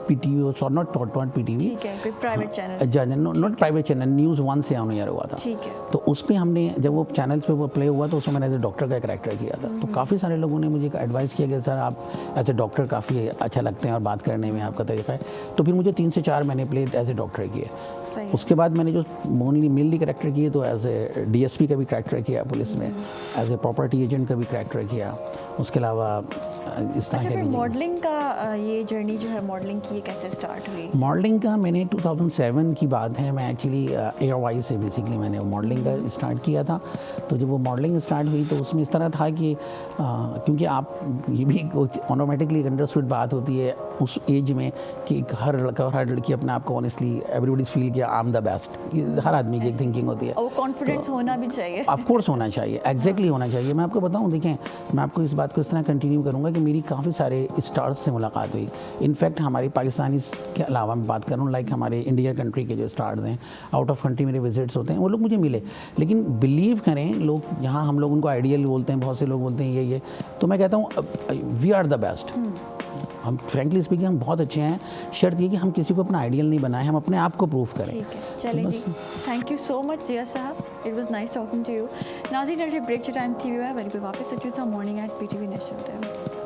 PTV, sorry not PTV, ठीक है, कोई private channel. Not private channel, news 1 से ऑन एयर हुआ था। ठीक है। तो उस पर हमने, जब वो चैनल्स पे वो प्ले हुआ तो उसमें मैंने एज ए डॉक्टर का कैरेक्टर किया था। तो काफ़ी सारे लोगों ने मुझे एडवाइस किया कि सर आप एज ए डॉक्टर काफ़ी अच्छा लगते हैं और बात करने में आपका तरीका है। तो फिर मुझे 3 से 4 मैंने प्ले एज ए डॉक्टर किए। सही है। उसके बाद मैंने जो मोनली मेनली कैरेक्टर किए, तो एज ए DSP का भी कैरेक्टर किया पुलिस में, एज ए प्रॉपर्टी एजेंट का भी कैरेक्टर किया। उसके अलावा इस तरह अच्छा, के फिर मॉडलिंग का ये जर्नी जो है मॉडलिंग की, ये कैसे स्टार्ट हुई? मॉडलिंग का मैंने 2007 की बात है, मैं एक्चुअली एयरवाइज से बेसिकली मैंने मॉडलिंग का स्टार्ट किया था। तो जब वो मॉडलिंग स्टार्ट हुई तो उसमें इस तरह था कि क्योंकि आप ये भी ऑटोमेटिकली अंडरस्टूड बात होती है उस एज में कि हर लड़का और हर लड़की अपने आप को ऑनेस्टली एवरीबॉडी फील किया आई एम द बेस्ट, हर आदमी की एक थिंकिंग होती है। और कॉन्फिडेंस होना भी चाहिए। ऑफ कोर्स होना चाहिए, एग्जैक्टली होना चाहिए। मैं आपको बताऊं, देखें, मैं आपको इस बात को इस तरह कंटिन्यू करूंगा कि मेरी काफ़ी सारे स्टार्स से मुलाकात हुई। इनफैक्ट हमारे पाकिस्तानी के अलावा मैं बात करूं, लाइक हमारे इंडिया कंट्री के जो स्टार्स हैं, आउट ऑफ कंट्री मेरे विजिट्स होते हैं, वो लोग मुझे मिले। लेकिन बिलीव करें, लोग यहाँ हम लोग उनको आइडियल बोलते हैं, बहुत से लोग बोलते हैं ये, तो मैं कहता हूँ वी आर द बेस्ट। हम फ्रैंकली स्पीकिंग हम बहुत अच्छे हैं। शर्त ये कि हम किसी को अपना आइडियल नहीं बनाएं, हम अपने आप को प्रूव करें। ठीक है, चलिए जी, thank you so much Zia साहब, it was nice talking to you. नाज़रीन, अगले ब्रेक के टाइम थी है, वरी पे वापस अचूं था मॉर्निंग एट PTV नेशनल ते।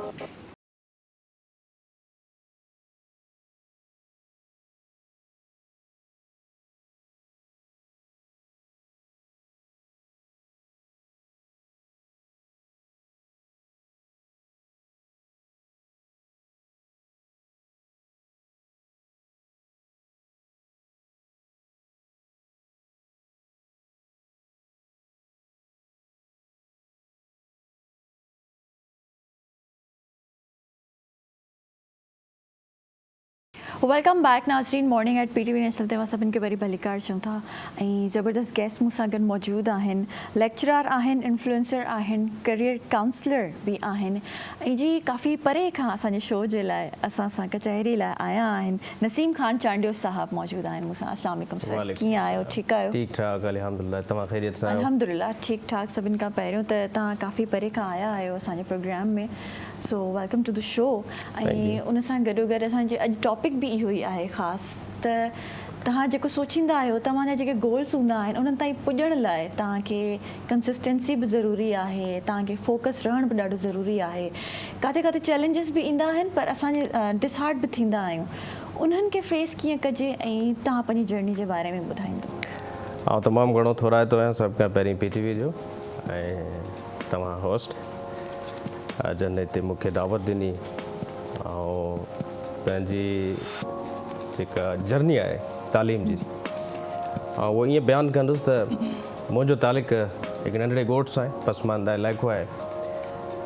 वेलकम बैक नाज़रीन, मॉर्निंग एट PTV नेशनल ते सभिनि खे वरी भलीकार चऊं था। ऐं ज़बरदस्त गेस्ट मूंसां गॾु मौजूदु आहिनि, लेक्चरर आहिनि, इन्फ्लुएंसर आहिनि, करियर काउंसलर भी आहिनि। ऐं जी काफ़ी परे खां असांजे शो जे लाइ असां सां कचहरी लाइ आया आहिनि नसीम ख़ान चांडियो साहब मौजूदु आहिनि मूंसां। अस्सलाम वालेकुम सर, कीअं आहियो? ठीकु आहियो? ठीक ठाक, अल्हम्दुलिल्लाह। तव्हां ख़ैरियत सां आहियो? अल्हम्दुलिल्लाह ठीकु ठाक। सभिनि खां पहिरियों त तव्हां काफ़ी परे खां आया आहियो असांजे प्रोग्राम में, so welcome to the show. ऐं उन सां गॾो गॾु असांजे अॼु टॉपिक बि इहो ई आहे ख़ासि, त तव्हां जेको सोचींदा आहियो, तव्हांजा जेके गोल्स हूंदा आहिनि उन्हनि ताईं पुॼण लाइ तव्हांखे कंसिस्टेंसी बि ज़रूरी आहे, तव्हांखे फोकस रहण बि ॾाढो ज़रूरी आहे। किथे किथे चैलेंजिस बि ईंदा आहिनि, पर असांजे डिसहार्ट बि थींदा आहियूं, उन्हनि खे फेस कीअं कजे, ऐं तव्हां पंहिंजी जर्नी जे बारे में ॿुधाईंदो? ऐं तमामु घणो थोराइतो आहियां सभ खां पहिरीं PTV जो, ऐं तव्हां होस्ट जन हिते मूंखे दावत ॾिनी ऐं पंहिंजी जेका जर्नी आहे तालीम जी, ऐं उहो ईअं बयानु कंदुसि त मुंहिंजो तालिक़ हिकु नंढड़े ॻोठ सां आहे, पसमानदा इलाइक़ो आहे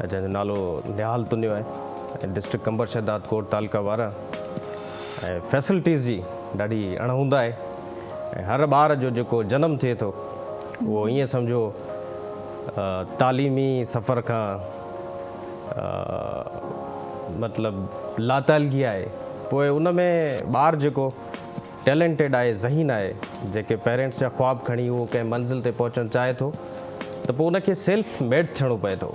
जंहिंजो नालो निहाल तुनियो आहे, ऐं डिस्ट्रिक्ट कंबर शहदाद कोट तालका वारा। ऐं फैसिलिटीज़ जी ॾाढी अणहूंदा आहे ऐं हर ॿार जो जेको जनमु थिए थो उहो ईअं सम्झो तालीमी सफ़र खां मतिलबु लातालगी आहे। पोइ उन में ॿारु जेको टैलेंटेड आहे, ज़हीन आहे, जेके पेरेंट्स जा ख्वाब खणी उहो कंहिं मंज़िल ते पहुचणु चाहे थो त पोइ उनखे सेल्फ मेड थियणो पए थो।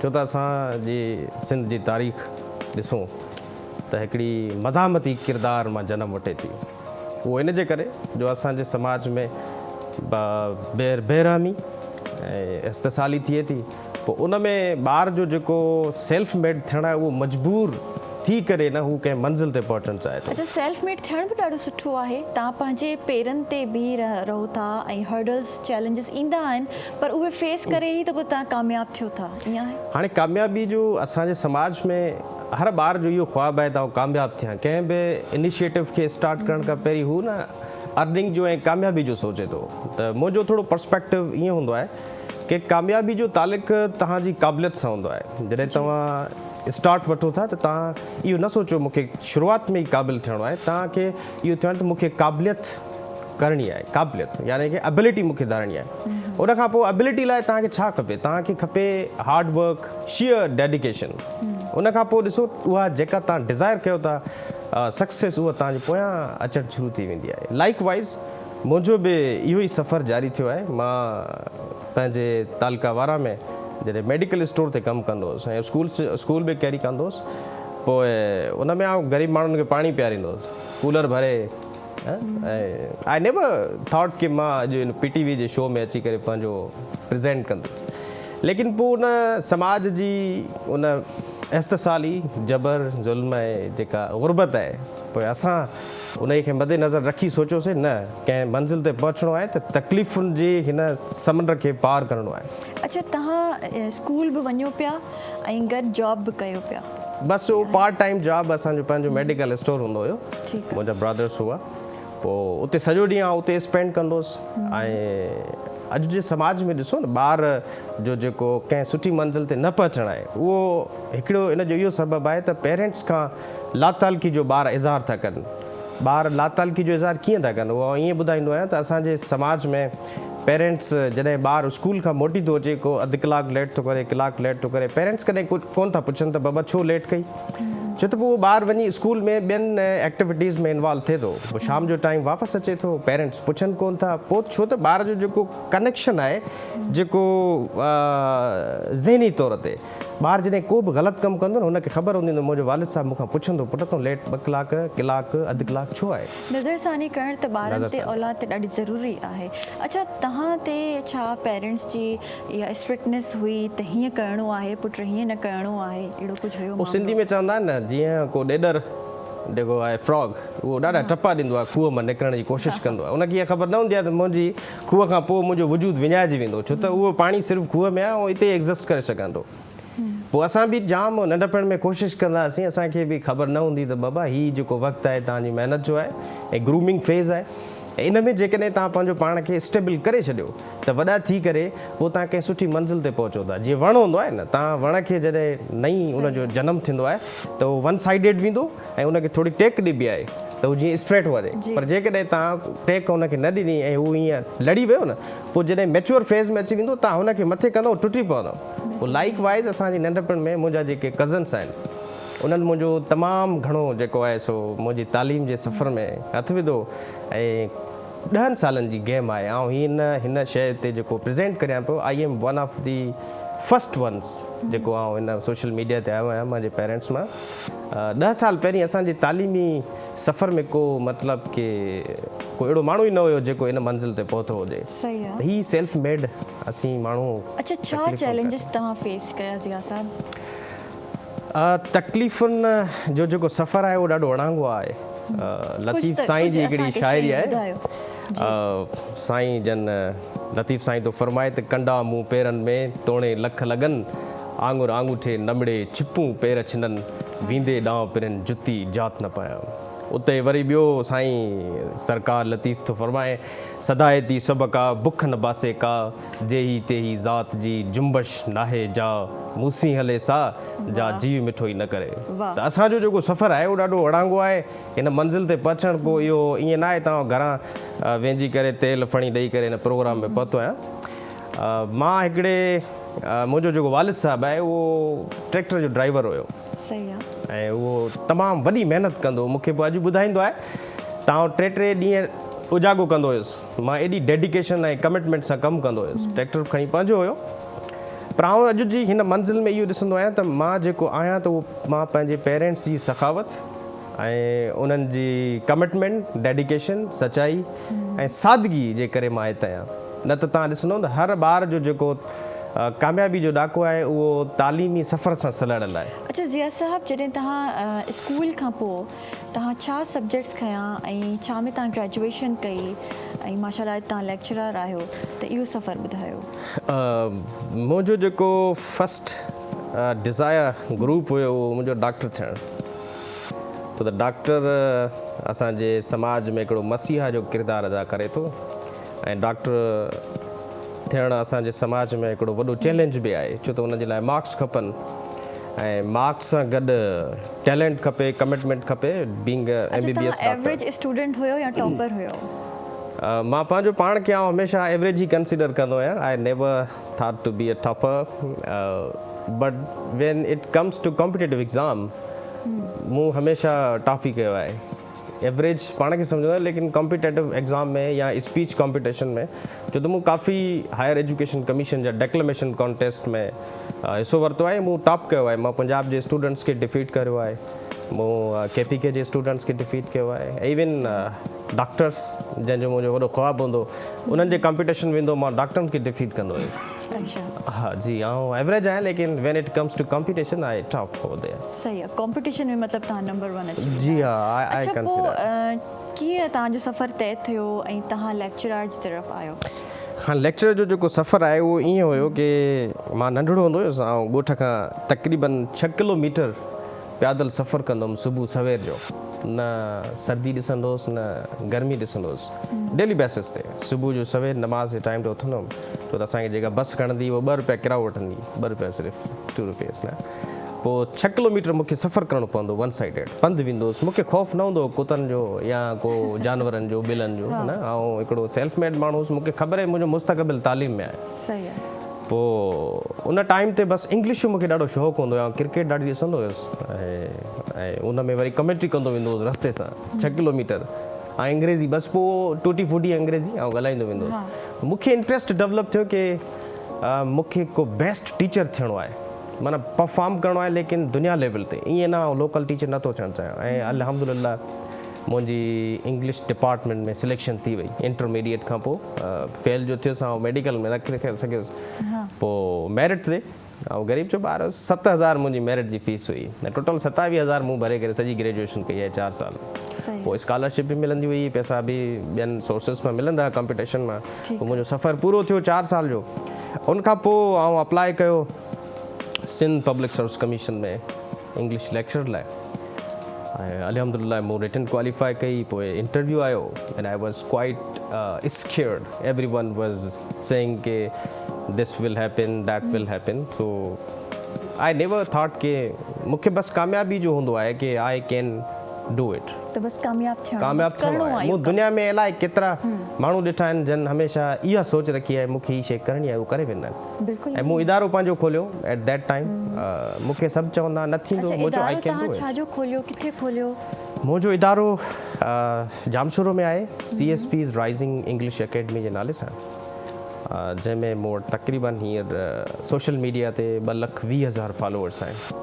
छो त असांजी सिंध जी तारीख़ ॾिसूं त हिकिड़ी मज़ामती किरदार मां जनमु वठे थी। उहो इन जे करे जो असांजे समाज में बेरहमी ऐं इस्तिसाली थिए थी, पोइ उन में ॿार जो जेको सेल्फ मेड थियणु आहे उहो मजबूर थी करे न हू कंहिं मंज़िल ते पहुचणु चाहे थो। अच्छा, सेल्फ मेड थियण बि ॾाढो सुठो आहे। तव्हां पंहिंजे पेरनि ते बीह रहो था ऐं हर्डल्स चैलेंजिस ईंदा आहिनि, पर उहे फेस करे ई त पोइ तव्हां कामयाबु थियो था, ईअं आहे? हाणे कामयाबी जो असांजे समाज में हर ॿार जो इहो ख्वाबु आहे त आउं कामयाबु थियां। कंहिं बि इनिशिएटिव खे स्टार्ट करण खां पहिरीं हू न अर्निंग जो ऐं कामयाबी जो सोचे थो। त मुंहिंजो थोरो पर्सपेक्टिव ईअं हूंदो आहे कि कामयाबी जो तालिक़ तव्हांजी क़ाबिलियत सां हूंदो आहे। जॾहिं तव्हां स्टार्ट वठो था त तव्हां इहो न सोचो मूंखे शुरूआति में ई क़ाबिल थियणो आहे। तव्हांखे इहो थियणु त मूंखे क़ाबिलियत करणी आहे, क़ाबिलियत यानी कि एबिलिटी मूंखे धारणी आहे। उन खां पोइ एबिलिटी लाइ तव्हांखे छा खपे? तव्हांखे खपे हार्ड वर्क, शियर डेडिकेशन। उन खां पोइ ॾिसो उहा जेका तव्हां डिज़ायर कयो था सक्सेस, उहा तव्हांजे पोयां अचणु शुरू थी वेंदी आहे। लाइक वाइज़ मुंहिंजो बि इहो ई सफ़र जारी थियो आहे। मां पंहिंजे तालका वारा में जॾहिं मेडिकल स्टोर ते कमु कंदो हुउसि ऐं स्कूल बि कैरी कंदो हुउसि, पोइ उन में आउं ग़रीब माण्हुनि खे पाणी पीआरींदो हुउसि, कूलर भरे। ऐं आई नेवर थॉट कि मां अॼु इन PTV जे शो में अची करे पंहिंजो प्रेज़ेंट कंदुसि। लेकिन पोइ उन समाज जी उन इस्तिसाली जबर ज़ुल्म ऐं जेका गुरबत आहे, पोइ असां उन खे मद्देनज़र रखी सोचियोसीं न कंहिं मंज़िल ते पहुचणो आहे त तकलीफ़ुनि जी हिन समुंड खे पार करिणो आहे। अच्छा, तव्हां स्कूल बि वञो पिया ऐं गॾु जॉब बि कयो पिया? बसि उहो पार्ट टाइम जॉब, असांजो पंहिंजो मेडिकल स्टोर हूंदो हुयो, मुंहिंजा ब्रदर्स हुआ। पोइ उते सॼो ॾींहुं आउं उते स्पेंड कंदोसि। ऐं अॼु जे समाज में ॾिसो न, ॿार जो जेको कंहिं सुठी मंज़िल ते न पहुचणु आहे, उहो हिकिड़ो इन जो इहो सबबु आहे त पेरेंट्स खां लातालकी जो ॿार इज़हार था कनि। ॿार लातालकी जो इज़हार कीअं था कनि? उहो ईअं ॿुधाईंदो आहियां त असांजे समाज में पेरेंट्स जॾहिं ॿारु स्कूल खां मोटी थो अचे, को अधु कलाकु लेट थो करे, कलाकु लेट थो करे, पेरेंट्स कॾहिं कुझु कोन था पुछनि त बाबा छो लेट कई? छो त पोइ उहो ॿारु वञी स्कूल में ॿियनि एक्टिविटीज़ में इन्वॉल्व थिए थो, पोइ शाम जो टाइम वापसि अचे थो, पेरेंट्स पुछनि कोन था। पोइ छो त ॿार जो जेको कनेक्शन आहे, जेको ज़हनी तौर ते ॿारु जॾहिं को बि ग़लति कमु कंदो न, हुनखे ख़बर हूंदी त मुंहिंजो वालिद साहिबु मूंखां पुछंदो, पुट तूं लेट 2 कलाक अधु कलाकु छो आहे? नज़रसानी करणु त ॿारनि ते औलाद ते ॾाढी ज़रूरी आहे। अच्छा, तव्हां ते छा पेरेंट्स जी इहा स्ट्रिक्टनेस हुई त हीअं करिणो आहे पुट, हीअं न करिणो आहे, अहिड़ो कुझु हुयो? उहो सिंधी में चवंदा आहिनि न, जीअं को ॾेॾर जेको आहे फ्रॉग, उहो ॾाढा टपा ॾींदो आहे, खूह मां निकिरण जी कोशिशि कंदो आहे। उनखे इहा ख़बर न हूंदी आहे त मुंहिंजी खूह खां पोइ मुंहिंजो वजूद विञाइजी वेंदो, छो त उहो पाणी सिर्फ़ु खूह में आहे ऐं हिते एग्ज़िस्ट करे सघंदो। पोइ असां बि जाम नंढपण में कोशिशि कंदा हुआसीं। असांखे बि ख़बर न हूंदी त बाबा हीअ जेको वक़्तु आहे तव्हांजी महिनत जो आहे ऐं ग्रूमिंग फेज़ आहे। इन में जेकॾहिं तव्हां पंहिंजो पाण खे स्टेबल करे छॾियो त वॾा थी करे पोइ तव्हां कंहिं सुठी मंज़िल ते पहुचो था। जीअं वणु हूंदो आहे न, तव्हां वण खे जॾहिं नई उनजो जनमु थींदो आहे त उहो वन साइडेड वेंदो ऐं उनखे थोरी टेक ॾिबी आहे त उहो जीअं स्ट्रेट वधे। पर जेकॾहिं तव्हां टेक उनखे न ॾिनी ऐं हू ईअं लड़ी वियो न, पोइ जॾहिं मैच्योर फेज़ में अची वेंदो तव्हां हुनखे मथे कंदो, टुटी पवंदो। पोइ लाइक वाइज़ असांजी नंढपण में मुंहिंजा जेके कज़न्स आहिनि, उन्हनि मुंहिंजो तमामु घणो जेको आहे सो मुंहिंजी तालीम जे सफ़र में हथु विधो। ऐं 10 सालनि जी गेम आहे। ऐं हिन शइ ते जेको प्रेज़ेंट करियां पियो, I am one of the first ones जेको आउं हिन सोशल मीडिया ते आयो आहियां मुंहिंजे पेरेंट्स मां। 10 साल पहिरीं असांजे तालीमी सफ़र में को मतिलबु कि कोई अहिड़ो माण्हू ई न हुयो जेको इन मंज़िल ते पहुतो हुजे। सही आहे। ही सेल्फ मेड असीं माण्हू। अच्छा, छा चैलेंजिस तव्हां फेस कया ज़िया साहब? तकलीफ़ुनि जो जेको सफ़र आहे उहो ॾाढो वणांगो आहे। लतीफ़ साईं जी हिकिड़ी शाइरी आहे, साईं जन लतीफ़ साईं तो फरमाए त कंडा मूं पेरनि में तोणे लख लॻनि, आंगुर आंगूठे नमड़े छिपूं पेर छिननि, वींदे ॾांहुं पिरनि जुती जात न पायां। उते वरी ॿियो साईं सरकार लतीफ़ थो फरमाए सदाए थी सभ का बुख न बासे का जेही तेही ज़ात जी जुंबश नाहे जा मूसी हले सा जा जीव मिठो ई न करे। वाह। त असांजो जेको सफ़र आहे उहो ॾाढो अड़ांगो आहे। हिन मंज़िल ते पहुचण को इहो ईअं न आहे तव्हां घरां वेंझी करे तेल फणी ॾेई करे हिन प्रोग्राम में पहुतो आहियां। मां हिकिड़े मुंहिंजो जेको वालिद साहिबु आहे उहो ट्रैक्टर जो ड्राइवर हुयो सही आहे। ऐं उहो तमामु वॾी महिनत कंदो। मूंखे पोइ अॼु ॿुधाईंदो आहे तव्हां 3 ॾींहं उजागो कंदो हुयुसि। मां एॾी डेडिकेशन ऐं कमिटमेंट सां कमु कंदो हुयुसि। ट्रैक्टर खणी पंहिंजो हुयो। पर आउं अॼु जी हिन मंज़िल में इहो ॾिसंदो आहियां त मां जेको आहियां त उहो मां पंहिंजे पेरेंट्स जी सखावत ऐं उन्हनि जी कमिटमेंट डेडिकेशन सचाई ऐं सादगी जे करे मां हिते आहियां। न त तव्हां ॾिसंदो त हर ॿार जो जेको कामयाबी जो ॾाको आहे उहो तालीमी सफ़र सां सलाड़ियल आहे। अच्छा ज़िया साहब, जॾहिं तव्हां स्कूल खां पोइ तव्हां छा सब्जेक्ट्स खयां ऐं छा में तव्हां ग्रेजुएशन कई ऐं माशाल्लाह तव्हां लेक्चरर आहियो, त इहो सफ़र ॿुधायो। मुंहिंजो जेको फस्ट डिज़ायर ग्रुप हुयो उहो मुंहिंजो डॉक्टर थियणु। त डॉक्टर असांजे समाज में हिकिड़ो मसीहा जो किरदारु अदा करे थो ऐं डॉक्टर थियणु असांजे समाज में हिकिड़ो वॾो चैलेंज बि आहे, छो त हुन जे लाइ मार्क्स खपनि ऐं मार्क्स सां गॾु टैलेंट खपे, कमिटमेंट खपे। बीइंग MBBS एवरेज स्टूडेंट हुयो या टॉपर हुयो? मां पंहिंजो पाण खे आउं हमेशह एवरेज ई कंसिडर कंदो आहियां। I never thought to be a topper, but when it comes to competitive exam मूं हमेशह टॉप ई कयो आहे। एवरेज पाण खे सम्झंदो आहियां, लेकिन कॉम्पिटेटिव एग्ज़ाम में या स्पीच कॉम्पिटिशन में, छो त मूं काफ़ी हायर एजुकेशन कमीशन जा डेक्लेमेशन कॉन्टेस्ट में हिसो वरितो आहे। मूं टॉप कयो आहे। मां पंजाब जे स्टूडेंट्स खे डिफीट कयो आहे, मूं KPK जे स्टूडेंट्स खे डिफीट कयो आहे। इवन डॉक्टर्स जंहिंजो मुंहिंजो वॾो ख्वाबु हूंदो उन्हनि जे कॉम्पिटिशन वेंदो मां डॉक्टरनि खे डिफीट कंदो हुयुसि। अच्छा। हा जी, आउं एवरेज आहियां, लेकिन when it comes to competition I top हो देयर। सही आहे। कॉम्पिटिशन में मतिलबु तव्हां नंबर 1 अची विया। जी हा, आई अच्छा, कंसिडर। पोइ कीअं तव्हांजो सफ़र तय थियो ऐं तव्हां लेक्चरर जी तरफ़ आयो? हाँ, लेक्चर जो जेको सफ़र आहे उहो ईअं हुयो कि मां नंढड़ो हूंदो हुयुसि ऐं ॻोठ खां तक़रीबन 6 किलोमीटर पैदल सफ़र कंदो हुउमि सुबुह सवेर जो। न सर्दी ॾिसंदो हुउसि न गर्मी ॾिसंदो हुउसि। डेली बेसिस ते सुबुह जो सवेर नमाज़ जे टाइम ते उथंदो हुउमि, छो त असांखे जेका बस खणंदी उहो 2 रुपया किरायो वठंदी, 2 रुपया सिर्फ़ु, 2 रुपीस न। पोइ 6 किलोमीटर मूंखे सफ़र करिणो पवंदो, 1 साइडेड पंधु वेंदो हुउसि। मूंखे ख़ौफ़ न हूंदो कुतनि जो या को जानवरनि जो, ॿिलनि जो, है न। ऐं हिकिड़ो सेल्फ मेड माण्हू हुउसि, मूंखे ख़बर आहे मुंहिंजो मुस्तक़बिल तालीम में आहे। सही आहे। पोइ उन टाइम ते बसि इंग्लिश जो मूंखे ॾाढो शौक़ु हूंदो हुयो, क्रिकेट ॾाढी ॾिसंदो हुयुसि ऐं उन में वरी कमेंट्री कंदो वेंदो हुउसि रस्ते सां 6 किलोमीटर ऐं अंग्रेज़ी बसि। पोइ टूटी फूटी अंग्रेज़ी ऐं ॻाल्हाईंदो वेंदो हुउसि। मूंखे इंट्रस्ट डेवलप थियो कि मूंखे को बेस्ट टीचर थियणो आहे, माना परफॉर्म करिणो आहे, लेकिन दुनिया लेवल ते। ईअं न लोकल टीचर नथो थियणु चाहियां। ऐं अल्हम्दुलिल्लाह मुंहिंजी इंग्लिश डिपार्टमेंट में सिलेक्शन थी वई। इंटरमीडिएट खां पोइ फेल जो थियुसि ऐं मेडिकल में न करे सघियुसि। पोइ मेरिट ते ऐं ग़रीब जो ॿार 7,000 मुंहिंजी मेरिट जी फीस हुई न, टोटल 27,000 मूं भरे करे सॼी ग्रेजुएशन कई आहे 4 साल। पोइ स्कॉलरशिप बि मिलंदी हुई, पैसा बि ॿियनि सोर्सिस मां मिलंदा कॉम्पिटिशन मां। पोइ मुंहिंजो सफ़र पूरो थियो 4 साल जो। उनखां पोइ आउं अप्लाई कयो सिंध पब्लिक सर्विस कमीशन में इंग्लिश लेक्चर लाइ ऐं अल्हम्दुलिल्लाह मूं रिटन क्वालिफाई कई। पोइ इंटरव्यू आयो and I was quite scared. Everyone was saying के this will happen, that will happen. So I never thought के मूंखे बसि कामयाबी जो हूंदो आहे कि आई कैन डू इट। त बसि कामयाब थियणो आहे। मूं दुनिया में अलाए केतिरा माण्हू ॾिठा आहिनि जिन हमेशह इहा सोच रखी आहे मूंखे हीअ शइ करणी आहे, उहो करे वेंदा आहिनि। बिल्कुलु। ऐं मूं इदारो पंहिंजो खोलियो एट दैट टाइम। मूंखे सभु चवंदा न थींदो, मुंहिंजो आई कैन डू इट। छाजो खोलियो, किथे खोलियो? मुंहिंजो इदारो जामशोरो में आहे, CSP's राइज़िंग इंग्लिश अकेडमी जे नाले सां, जंहिंमें मूं वटि तक़रीबन हींअर सोशल मीडिया ते 2,20,000 फॉलोअर्स आहिनि।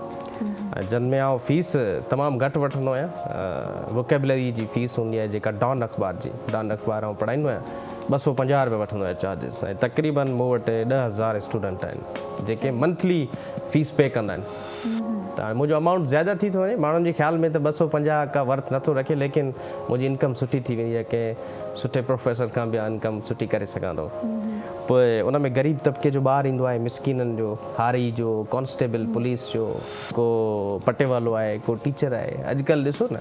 जिन में आउं फीस तमामु घटि वठंदो आहियां। वोकेबलरी जी फीस हूंदी आहे जेका डॉन अख़बार जी, डॉन अख़बार आउं पढ़ाईंदो आहियां, 250 रुपया वठंदो आहियां चार्जिस। ऐं तक़रीबन मूं वटि 10,000 स्टूडेंट आहिनि जेके मंथली फीस पे कंदा आहिनि। त मुंहिंजो अमाउंट ज़्यादा थी थो वञे। माण्हुनि जे ख़्याल में त 250 का वर्थ नथो रखे, लेकिन मुंहिंजी इनकम सुठी थी वेंदी आहे, कंहिं सुठे प्रोफेसर खां बि इनकम सुठी करे सघां थो। पोइ उन में ग़रीब तबिके जो ॿारु ईंदो आहे, मिसकिननि जो, हारी जो, कॉन्स्टेबल पुलिस जो, को पटे वालो आहे, को टीचर आहे। अॼुकल्ह ॾिसो न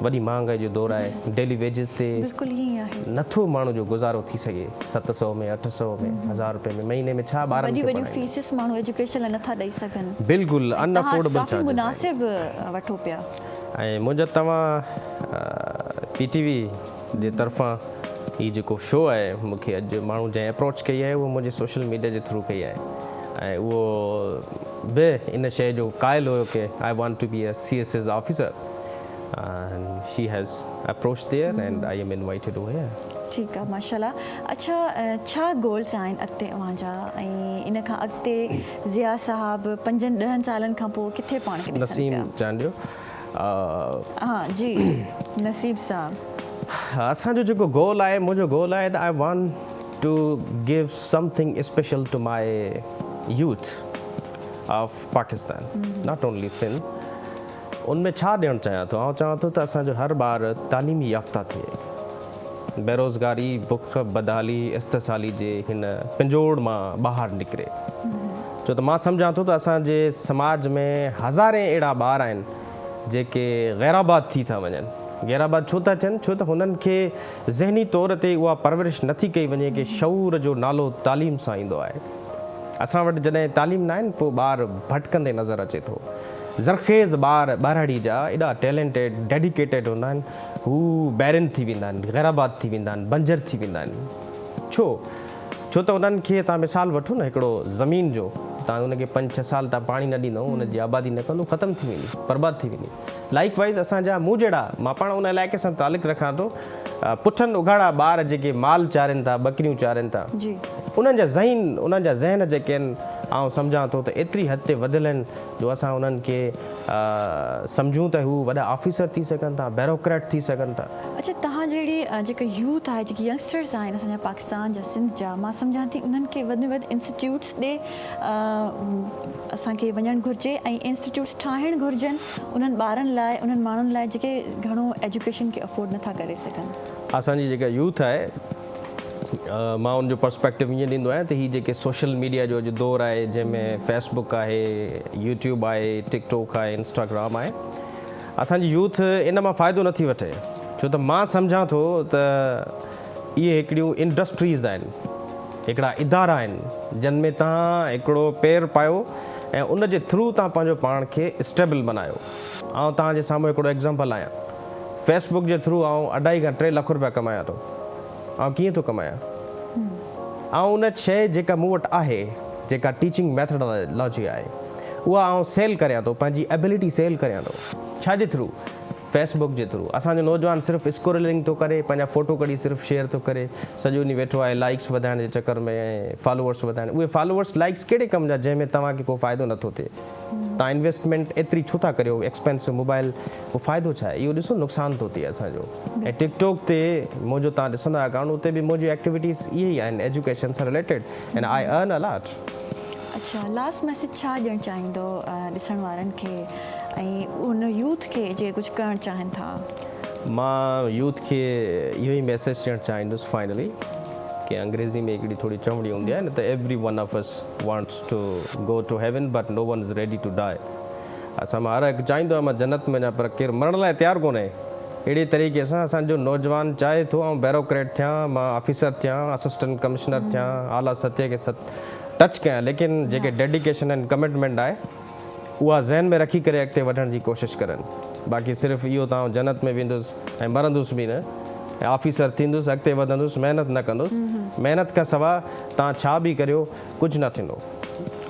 वॾी महांगाई जो दौरु आहे, डेली वेजिस ते बिल्कुलु ईअं ई आहे। नथो माण्हू जो गुज़ारो थी सघे 700 में 800 में 1000 रुपए में महीने में छा ॿारनि वॾी खे वॾियूं पढ़ाईंदा। फीसिस माण्हू एजुकेशन लाइ नथा ॾेई सघनि। बिल्कुलु अनअफोर्डेबल काफ़ी चार्जिस मुनासिब वठो पिया। ऐं मुंहिंजा तव्हां PTV जे तरफ़ां हीउ जेको शो आहे मूंखे अॼु माण्हू जंहिं अप्रोच कई आहे उहो मुंहिंजे सोशल मीडिया जे थ्रू कई आहे ऐं उहो बि इन शइ जो क़ाइल हुयो कि I want to be a CSS officer and she has approached there and I am invited over here. ठीकु आहे माशाल्लाह। अच्छा छा गोल्स आहिनि अॻिते अव्हांजा ऐं इन खां अॻिते ज़िया साहब 5-10 सालनि खां पोइ किथे पाण खे ॾिसनि नसीम पिया? चांडियो हा जी नसीब साहब, असांजो जेको गोल आहे, मुंहिंजो गोल आहे त I want to give something special to my youth of Pakistan, not only Sindh. उनमें छा ॾियणु चाहियां थो? आउं चाहियां थो त असांजो हर ॿार तालीमी याफ़्ता थिए, बेरोज़गारी, बुख, बदहाली, इस्तिसाली जे हिन पिंजोड़ मां ॿाहिरि निकिरे। छो त मां सम्झां थो त असांजे समाज में हज़ारे अहिड़ा ॿार आहिनि जेके गैराबाद थी था वञनि। गैराबाद छो था थियनि? छो त हुननि खे ज़हनी तौर ते उहा परवरिश नथी कई वञे कि शऊर जो नालो तालीम सां ईंदो आहे। असां वटि जॾहिं तालीम न आहिनि पोइ ॿार भटकंदे नज़र अचे थो। ज़रखेज़ ॿार ॿारहाड़ी जा एॾा टैलेंटेड डेडिकेटेड हूंदा आहिनि, हू बैरन थी वेंदा आहिनि, गैराबाद थी वेंदा आहिनि, बंजर थी वेंदा आहिनि। छो त उन्हनि खे तव्हां मिसाल वठो न, हिकिड़ो ज़मीन जो तव्हां उनखे 5-6 साल तव्हां पाणी न ॾींदव, उनजी आबादी न कंदो, ख़तमु थी वेंदी, बर्बाद थी वेंदी। लाइक वाइज़ असांजा मूं जहिड़ा, मां पाण उन इलाइक़े सां तालुक़ु रखां थो, पुठनि उघाड़ा ॿार जेके माल चारनि था, ॿकरियूं चारनि था, जी उन्हनि जा ज़हन जेके आहिनि, आउं सम्झां थो त एतिरी हद ते वधियल आहिनि जो असां उन्हनि खे सम्झूं त हू वॾा ऑफिसर थी सघनि था, ब्यूरोक्रेट थी सघनि था। अच्छा तव्हां जहिड़ी जेके यूथ आहे, जेके यंगस्टर्स आहिनि असांजा पाकिस्तान जा, सिंध जा, मां सम्झां थी उन्हनि खे वधि में वधि इंस्टीट्यूट्स ॾे असांखे वञणु घुरिजे ऐं इंस्टीट्यूट्स ठाहिणु घुरिजनि उन्हनि ॿारनि लाइ, उन्हनि माण्हुनि लाइ जेके घणो एजुकेशन खे अफोर्ड नथा करे सघनि। असांजी जेका यूथ आहे, मां उनजो पर्सपेक्टिव ईअं ॾींदो आहियां त हीअ जेके सोशल मीडिया जो अॼु दौरु आहे, जंहिंमें फेसबुक आहे, यूट्यूब आहे, टिकटॉक आहे, इंस्टाग्राम आहे, असांजी यूथ इन मां फ़ाइदो नथी वठे। छो त मां सम्झां थो त इहे हिकिड़ियूं इंडस्ट्रीज़ आहिनि, हिकिड़ा इदारा आहिनि जिन में तव्हां हिकिड़ो पेर पायो ऐं उन जे थ्रू तव्हां पंहिंजो पाण खे स्टेबल बनायो। ऐं तव्हांजे साम्हूं हिकिड़ो एग्ज़ाम्पल आहियां, फेसबुक जे थ्रू आउं 2.5 खां 3 लख रुपया कमायां थो। ऐं कीअं थो कमायां? ऐं उन शइ जेका मूं वटि आहे, जेका टीचिंग मैथडोलॉजी आहे, उहा आउं सेल करियां थो, पंहिंजी एबिलिटी सेल करियां थो। छाजे थ्रू? फेसबुक जे थ्रू। असांजो नौजवान सिर्फ़ु स्क्रोलिंग थो करे, पंहिंजा फ़ोटो कढी सिर्फ़ु शेयर थो करे, सॼो ॾींहुं वेठो आहे लाइक्स वधाइण जे चकर में ऐं फॉलोअर्स वधाइण। उहे फॉलोअर्स लाइक्स कहिड़े कम जा जंहिंमें तव्हांखे को फ़ाइदो नथो थिए? तव्हां इन्वेस्टमेंट एतिरी छो था करियो एक्सपेंसिव मोबाइल, उहो फ़ाइदो छा आहे? इहो ॾिसो नुक़सानु थो थिए असांजो। ऐं टिकटॉक ते मुंहिंजो तव्हां ॾिसंदा अकाउंट, उते बि मुंहिंजी एक्टिविटीज़ इहे ई आहिनि एजुकेशन सां related and I earn a lot. अच्छा लास्ट मैसेज छा ॾियणु चाहींदो ॾिसण वारनि खे ऐं उन यूथ खे जे कुझु करणु चाहिनि था? मां यूथ खे इहो ई मैसेज ॾियणु चाहींदुसि फाइनली कि अंग्रेज़ी में हिकिड़ी थोरी चवणी हूंदी आहे न त every one of us wants to go to heaven but no one is ready to die. असां मां हर हिकु चाहींदो आहे मां जन्नत में वञा, पर केरु मरण लाइ तयारु कोन्हे। अहिड़े तरीक़े सां असांजो नौजवान चाहे थो ऐं ब्यूरोक्रेट थियां, मां ऑफिसर थियां, असिस्टेंट कमिश्नर थियां, आला सतह खे टच कयां, लेकिन जेके डेडिकेशन एंड कमिटमेंट आहे उहा ज़हन में रखी करे अॻिते वधण जी कोशिशि करनि। बाक़ी सिर्फ़ु इहो तव्हां जन्नत में वेंदुसि ऐं मरंदुसि बि न, ऐं ऑफिसर थींदुसि, अॻिते वधंदुसि, महिनत न कंदुसि, महिनत खां सवाइ तव्हां छा बि करियो कुझु न थींदो।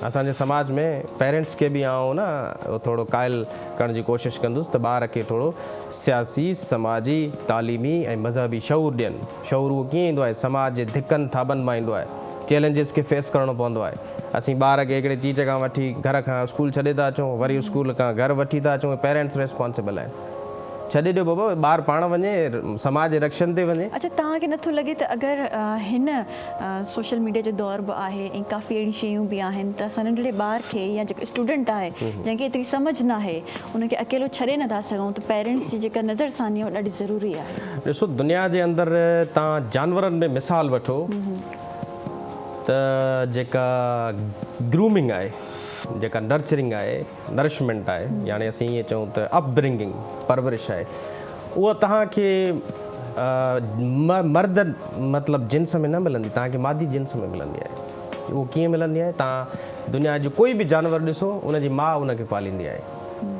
असांजे समाज में पेरेंट्स खे बि आउं न थोरो क़ाइल करण जी कोशिशि कंदुसि त ॿार खे थोरो सियासी, समाजी, तालीमी ऐं मज़हबी शऊर ॾियनि। शऊर उहो कीअं ईंदो आहे? समाज जे धिकनि थाबनि मां ईंदो आहे, चैलेंजिस खे फेस करणो पवंदो आहे। असीं ॿार खे हिकिड़े चीज खां वठी घर खां स्कूल छॾे था अचूं, वरी स्कूल खां घर वठी था अचूं, पेरेंट्स रेस्पॉन्सिबल आहिनि। छॾे ॾियो बाबा, ॿारु पाण वञे, समाज जे रक्षण ते वञे। अच्छा तव्हांखे नथो लॻे त अगरि हिन सोशल मीडिया जो दौर बि आहे ऐं काफ़ी अहिड़ियूं शयूं बि आहिनि त असां नंढड़े ॿार खे या जेको स्टूडेंट आहे जंहिंखे एतिरी सम्झ न आहे उनखे अकेलो छॾे नथा सघूं, त पेरेंट्स जी जेका नज़रसानी आहे ॾाढी ज़रूरी आहे। ॾिसो दुनिया जे अंदरि तव्हां जानवरनि में मिसाल वठो, त जेका ग्रूमिंग आहे, जेका नर्चरिंग आहे, नरिशमेंट आहे, यानी असीं ईअं चऊं त अपब्रिंगिंग, परवरिश आहे, उहा तव्हांखे मर्द मतिलबु जिन्स में न मिलंदी, तव्हांखे मादी जिन्स में मिलंदी आहे। उहो कीअं मिलंदी आहे? तव्हां दुनिया जो कोई बि जानवर ॾिसो, उनजी माउ उनखे पालींदी आहे।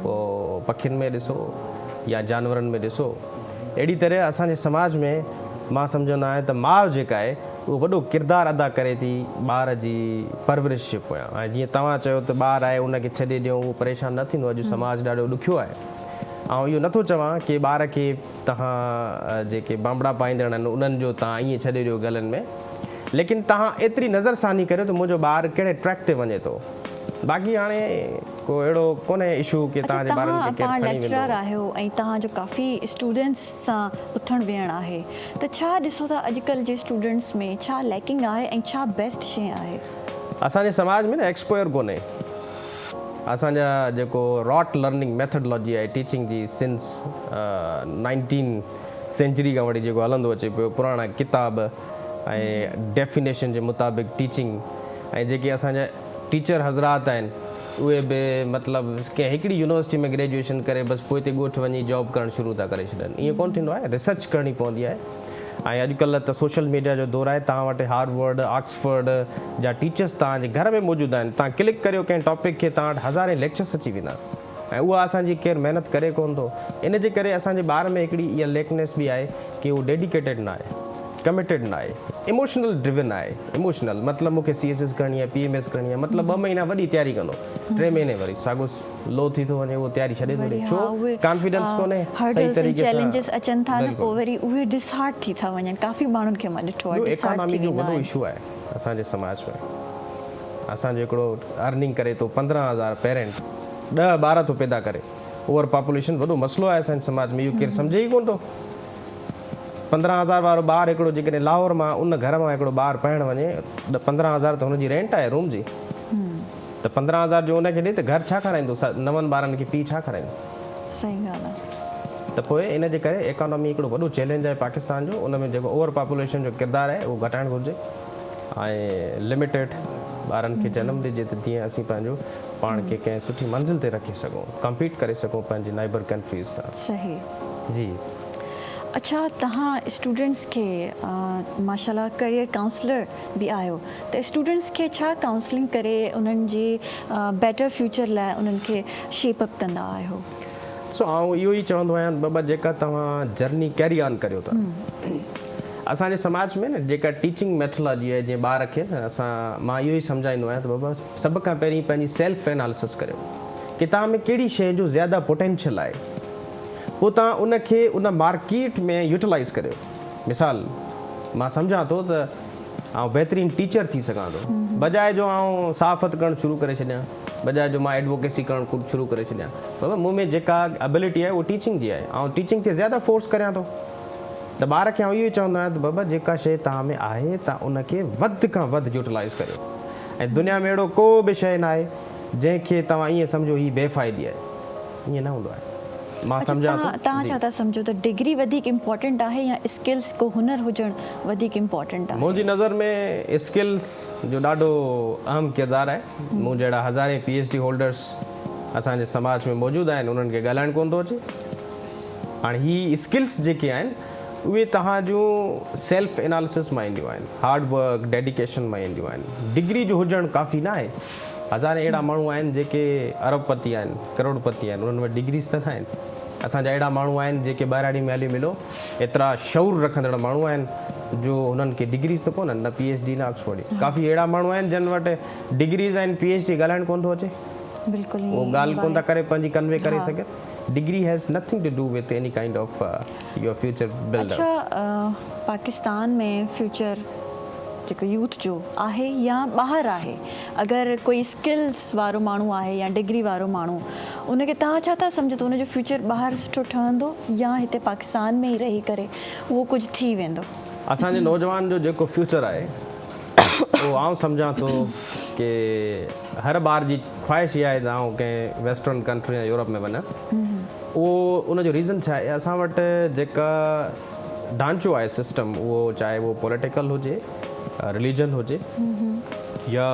पोइ पखियुनि में ॾिसो या जानवरनि में ॾिसो, अहिड़ी तरह असांजे समाज में मां सम्झंदो आहियां त माउ जेका आहे उहो वॾो किरदारु अदा करे थी ॿार जी परवरिश जे पोयां। ऐं जीअं तव्हां चयो त ॿारु आहे उनखे छॾे ॾियूं, उहो परेशान न थींदो। अॼु समाज ॾाढो ॾुखियो आहे। ऐं इहो नथो चवां की ॿार खे तव्हां जेके बांबड़ा पाईंदड़ आहिनि उन्हनि जो तव्हां ईअं छॾे ॾियो गलनि में, लेकिन तव्हां एतिरी नज़रसानी करियो त मुंहिंजो ॿारु कहिड़े ट्रैक ते वञे थो। बाक़ी हाणे को अहिड़ो कोन्हे इशू की तव्हांजे ॿारनि खे केरु पाण खणी वेंदो। लेक्चरर आहियो ऐं तव्हांजो काफ़ी स्टूडेंट्स सां उथण वेहण आहे, त छा ॾिसो था अॼुकल्ह जे स्टूडेंट्स में छा लैकिंग आहे ऐं छा बेस्ट शइ आहे? असांजे समाज में न एक्सपोयर कोन्हे। असांजा जेको रॉट लर्निंग मैथडोलॉजी आहे टीचिंग जी सिंस 19 सेंचुरी खां वठी जेको हलंदो अचे पियो, पुराणा किताब ऐं डेफिनेशन जे मुताबिक़ टीचिंग, ऐं जेके असांजा टीचर हज़रात आहिनि उहे बि मतिलबु कंहिं हिकिड़ी यूनिवर्सिटी में ग्रेजुएशन करे बसि पोइ हिते ॻोठु वञी जॉब करणु शुरू था करे छॾनि। ईअं कोन्ह थींदो आहे, रिसर्च करणी पवंदी आहे। ऐं अॼुकल्ह त सोशल मीडिया जो दौरु आहे, तव्हां वटि हार्वर्ड, ऑक्सफर्ड जा टीचर्स तव्हांजे घर में मौजूदु आहिनि। तव्हां क्लिक करियो कंहिं टॉपिक खे, तव्हां वटि हज़ारे लेक्चर्स अची वेंदा, ऐं उहा असांजी केरु महिनत करे कोन्ह थो। इन जे करे असांजे ॿार में हिकिड़ी इहा लेकनेस बि आहे की उहो डेडिकेटेड न आहे, कमिटेड न आहे, इमोशनल ड्रिवन आहे। इमोशनल मतिलबु मूंखे CSS करणी आहे, PMS करणी आहे, मतिलबु 2 महीना वॾी तयारी कंदो, 3 महीने वरी साॻो लो थी थो वञे, उहो तयारी छॾे थो ॾे। छो? कॉन्फिडेंस कोन्हे, सही तरीक़े सां चैलेंजेस अचनि था न, पोइ वरी उहे डिसहार्ट थी था वञनि। काफ़ी माण्हुनि खे मां ॾिठो आहे इकोनॉमी जो वॾो इशू आहे असांजे समाज में। असांजो हिकिड़ो अर्निंग करे थो 15,000 पेरेंट, 10 ॿार थो पैदा करे, ओवर पॉपुलेशन वॾो मसइलो आहे असांजे समाज में। इहो केरु सम्झे ई कोन्ह थो। 15,000 वारो ॿारु हिकिड़ो जेकॾहिं लाहौर मां उन घर मां हिकिड़ो ॿारु पढ़णु वञे, 15,000 त हुनजी रेंट आहे रूम जी, त 15,000 जो उनखे ॾे त घर छा खाराईंदो? 9 ॿारनि खे पीउ छा खाराईंदो? सही ॻाल्हि आहे। त पोइ इन जे करे इकोनॉमी हिकिड़ो वॾो चैलेंज आहे पाकिस्तान जो। उन में जेको ओवर पॉपुलेशन जो किरदारु आहे उहो घटाइणु घुरिजे, ऐं लिमिटेड ॿारनि खे जनमु ॾिजे त जीअं असीं पंहिंजो पाण खे कंहिं सुठी मंज़िल ते रखी सघूं, कम्पीट करे सघूं पंहिंजे नाइबर कंट्रीज़ सां। सही जी। अच्छा, तव्हां स्टूडेंट्स खे माशाल्लाह करियर काउंसलर बि आहियो, त स्टूडेंट्स खे छा काउंसलिंग करे उन्हनि जे बेटर फ्यूचर लाइ उन्हनि खे शेप अप कंदा आहियो? सो आउं इहो ई चवंदो आहियां बाबा, जेका तव्हां जर्नी कैरी ऑन करियो था, असांजे समाज में न जेका टीचिंग मैथोलॉजी आहे, जीअं ॿार खे न मां इहो ई सम्झाईंदो आहियां त बाबा सभ खां पहिरीं पंहिंजी सेल्फ एनालिसिस करियो कि तव्हां में कहिड़ी शइ जो ज़्यादा पोटेंशियल आहे, पोइ तव्हां उनखे उन मार्केट में यूटिलाइज़ करियो। मिसाल मां सम्झां थो त आउं बहितरीनु टीचर थी सघां थो, बजाए जो आउं सहाफ़त करणु शुरू करे छॾियां, बजाए जो मां एडवोकेसी करणु शुरू करे छॾियां। बाबा मूं में जेका एबिलिटी आहे उहा टीचिंग जी आहे, ऐं टीचिंग ते ज़्यादा फोर्स करियां थो। त ॿार खे आउं इहो ई चवंदो आहियां त बाबा जेका शइ तव्हां में आहे तव्हां उनखे वधि खां वधि यूटिलाइज़ करियो। ऐं दुनिया में अहिड़ो को बि शइ न आहे जंहिंखे तव्हां ईअं सम्झो हीअ बेफ़ाइदी आहे, ईअं न हूंदो आहे। मां सम्झां थो। तव्हां छा था सम्झो त डिग्री वधीक इम्पोर्टेंट आहे या स्किल्स को हुनर हुजणु वधीक इम्पोर्टेंट आहे? मुंहिंजी नज़र में स्किल्स जो ॾाढो अहम किरदारु आहे। मूं जहिड़ा हज़ारे PhD होल्डर्स असांजे समाज में मौजूदु आहिनि, उन्हनि खे ॻाल्हाइणु कोन थो अचे। हाणे हीअ स्किल्स जेके आहिनि उहे तव्हां जूं सेल्फ एनालिसिस मां ईंदियूं आहिनि, हार्ड वर्क, डेडिकेशन मां ईंदियूं आहिनि। डिग्री जो हुजणु काफ़ी न आहे। हज़ारे अहिड़ा माण्हू आहिनि जेके अरबपति आहिनि, करोड़पति आहिनि, उन्हनि वटि डिग्रीज़ त न आहिनि। असांजा अहिड़ा माण्हू आहिनि जेके ॿाहिराड़ी में हली मिलो एतिरा शौर रखंदड़ माण्हू आहिनि जो हुननि खे डिग्रीज़ त कोन्हनि, न PhD न ऑक्सफोर्ड। काफ़ी अहिड़ा माण्हू आहिनि जिन वटि डिग्रीज़ आहिनि, PhD ॻाल्हाइणु कोन थो अचे, बिल्कुलु उहो ॻाल्हि कोन था करे पंहिंजी कन्वे करे सघे। Degree has nothing to do with any kind of your future builder. अच्छा, पाकिस्तान में फ्यूचर जेको यूथ जो आहे या ॿाहिरि आहे, अगरि कोई स्किल्स वारो माण्हू आहे या डिग्री वारो माण्हू, उनखे तव्हां छा था सम्झो त उनजो फ्यूचर ॿाहिरि सुठो ठहंदो या हिते पाकिस्तान में ई रही करे उहो कुझु थी वेंदो? असांजे नौजवान जो जेको फ्यूचर आहे उहो आउं सम्झां थो की हर ॿार जी ख़्वाहिश इहा आहे त आउं कंहिं वेस्टर्न कंट्री या यूरोप में वञा। उहो उनजो रीज़न छा आहे? असां वटि जेका ढांचो आहे सिस्टम, उहो चाहे उहो पॉलिटिकल हुजे रिलीजन हुजे या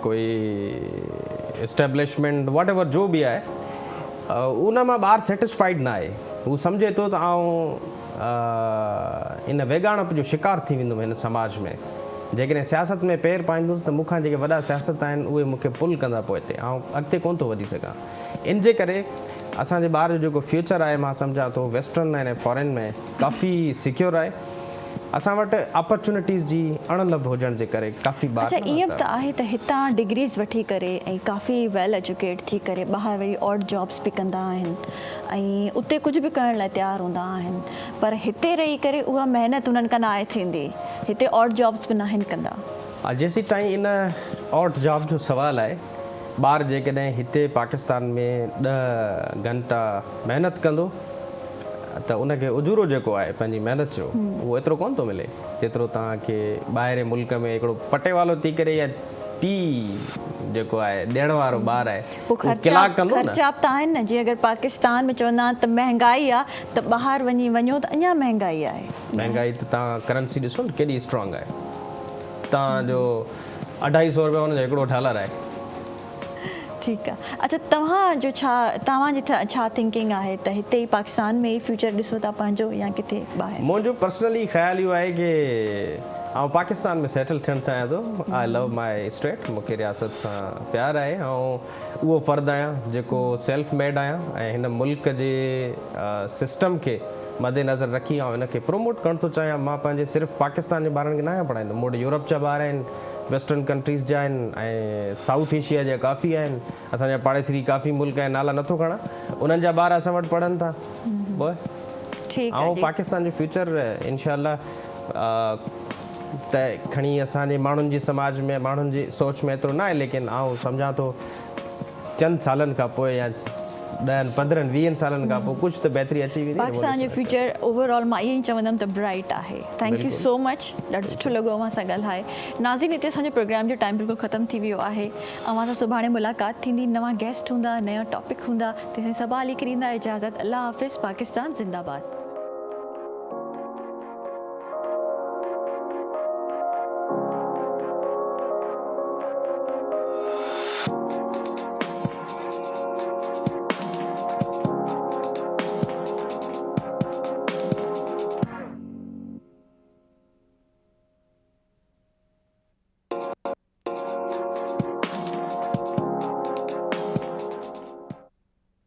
कोई इस्टेब्लिशमेंट वट एवर जो बि आहे उन मां ॿार सेटिस्फाइड न आहे। हू सम्झे थो त इन वेगाणप जो शिकार थी वेंदुमि हिन समाज में। जेकॾहिं सियासत में पेर पाईंदुसि त मूंखां जेके वॾा सियासत आहिनि उहे मूंखे पुल कंदा पोइ हिते अॻिते कोन थो वधी सघां। इन जे करे असांजे ॿार जो जेको फ्यूचर आहे मां सम्झां थो वेस्टर्न ऐं फॉरेन में काफ़ी सिक्योर आहे। असां वटि अपॉर्चुनिटीज़ जी अणलभ हुजण जे करे काफ़ी ॿार अच्छा ईअं बि त आहे त हितां डिग्रीज़ वठी करे ऐं काफ़ी वेल एजुकेट थी करे ॿाहिरि वरी ऑड जॉब्स बि कंदा आहिनि ऐं उते कुझु बि करण लाइ तयारु हूंदा आहिनि, पर हिते रही करे उहा महिनत उन्हनि खां न आहे थींदी, हिते ऑड जॉब्स बि न आहिनि कंदा। जेसीं ताईं इन ऑड जॉब जो सुवालु आहे, ॿार जेकॾहिं हिते पाकिस्तान में 10 घंटा महिनत कंदो त उनखे उजूरो जेको आहे पंहिंजी महिनत जो उहो एतिरो कोन थो मिले जेतिरो तव्हांखे ॿाहिरि मुल्क में हिकिड़ो पटे वालो थी करे या टी जेको आहे ॾियण वारो ॿार आहे कलाक कंदो न। ख़र्चा त आहिनि न, जीअं अगरि पाकिस्तान में चवंदा त महांगाई आहे त ॿाहिरि वञो त अञा महांगाई आहे। महांगाई त तव्हां करंसी ॾिसो न केॾी स्ट्रॉन्ग आहे। तव्हांजो 250 रुपया हुनजो हिकिड़ो डॉलर आहे। ठीकु आहे। अच्छा तव्हांजी छा थिंकिंग आहे त हिते ई पाकिस्तान में ई फ्यूचर ॾिसो था पंहिंजो या किथे ॿाहिरि? मुंहिंजो पर्सनली ख़्यालु इहो आहे की आउं पाकिस्तान में सेटल थियणु चाहियां थो। आई लव माई स्टेट, मूंखे रियासत सां प्यारु आहे ऐं उहो फ़र्दु आहियां जेको सेल्फ मेड आहियां ऐं हिन मुल्क जे सिस्टम खे मद्देनज़र रखी ऐं हिनखे प्रमोट करणु थो चाहियां। मां पंहिंजे सिर्फ़ु पाकिस्तान जे ॿारनि खे न आहियां पढ़ाईंदो, मूं वटि यूरोप जा ॿार आहिनि, वेस्टर्न कंट्रीज़ जा आहिनि ऐं साउथ एशिया जा काफ़ी आहिनि। असांजा पाड़ेसरी काफ़ी मुल्क आहिनि, नाला नथो खणा, उन्हनि जा ॿार असां वटि पढ़नि था। ऐं पाकिस्तान जो फ्यूचर इनशाला त खणी असांजे माण्हुनि जी समाज में माण्हुनि जी सोच में एतिरो न आहे, लेकिन आउं सम्झां थो चंद सालनि खां पोइ या 10, 15, 20 सालनि खां पोइ कुझु त बहितरी अची वेंदी। पाकिस्तान जो फ्यूचर ओवरऑल मां ईअं ई चवंदमि त ब्राइट आहे। थैंक यू सो मच, ॾाढो सुठो लॻो अव्हां सां ॻाल्हाए। नाज़रीन, हिते असांजो प्रोग्राम जो टाइम बिल्कुलु ख़तमु थी वियो आहे। अव्हां सां सुभाणे मुलाक़ात थींदी, नवां गेस्ट हूंदा, नयो टॉपिक हूंदा। तेसिताईं सभु हाली ॾींदा इजाज़त। अल्लाह हाफ़िज़। पाकिस्तान ज़िंदाबाद।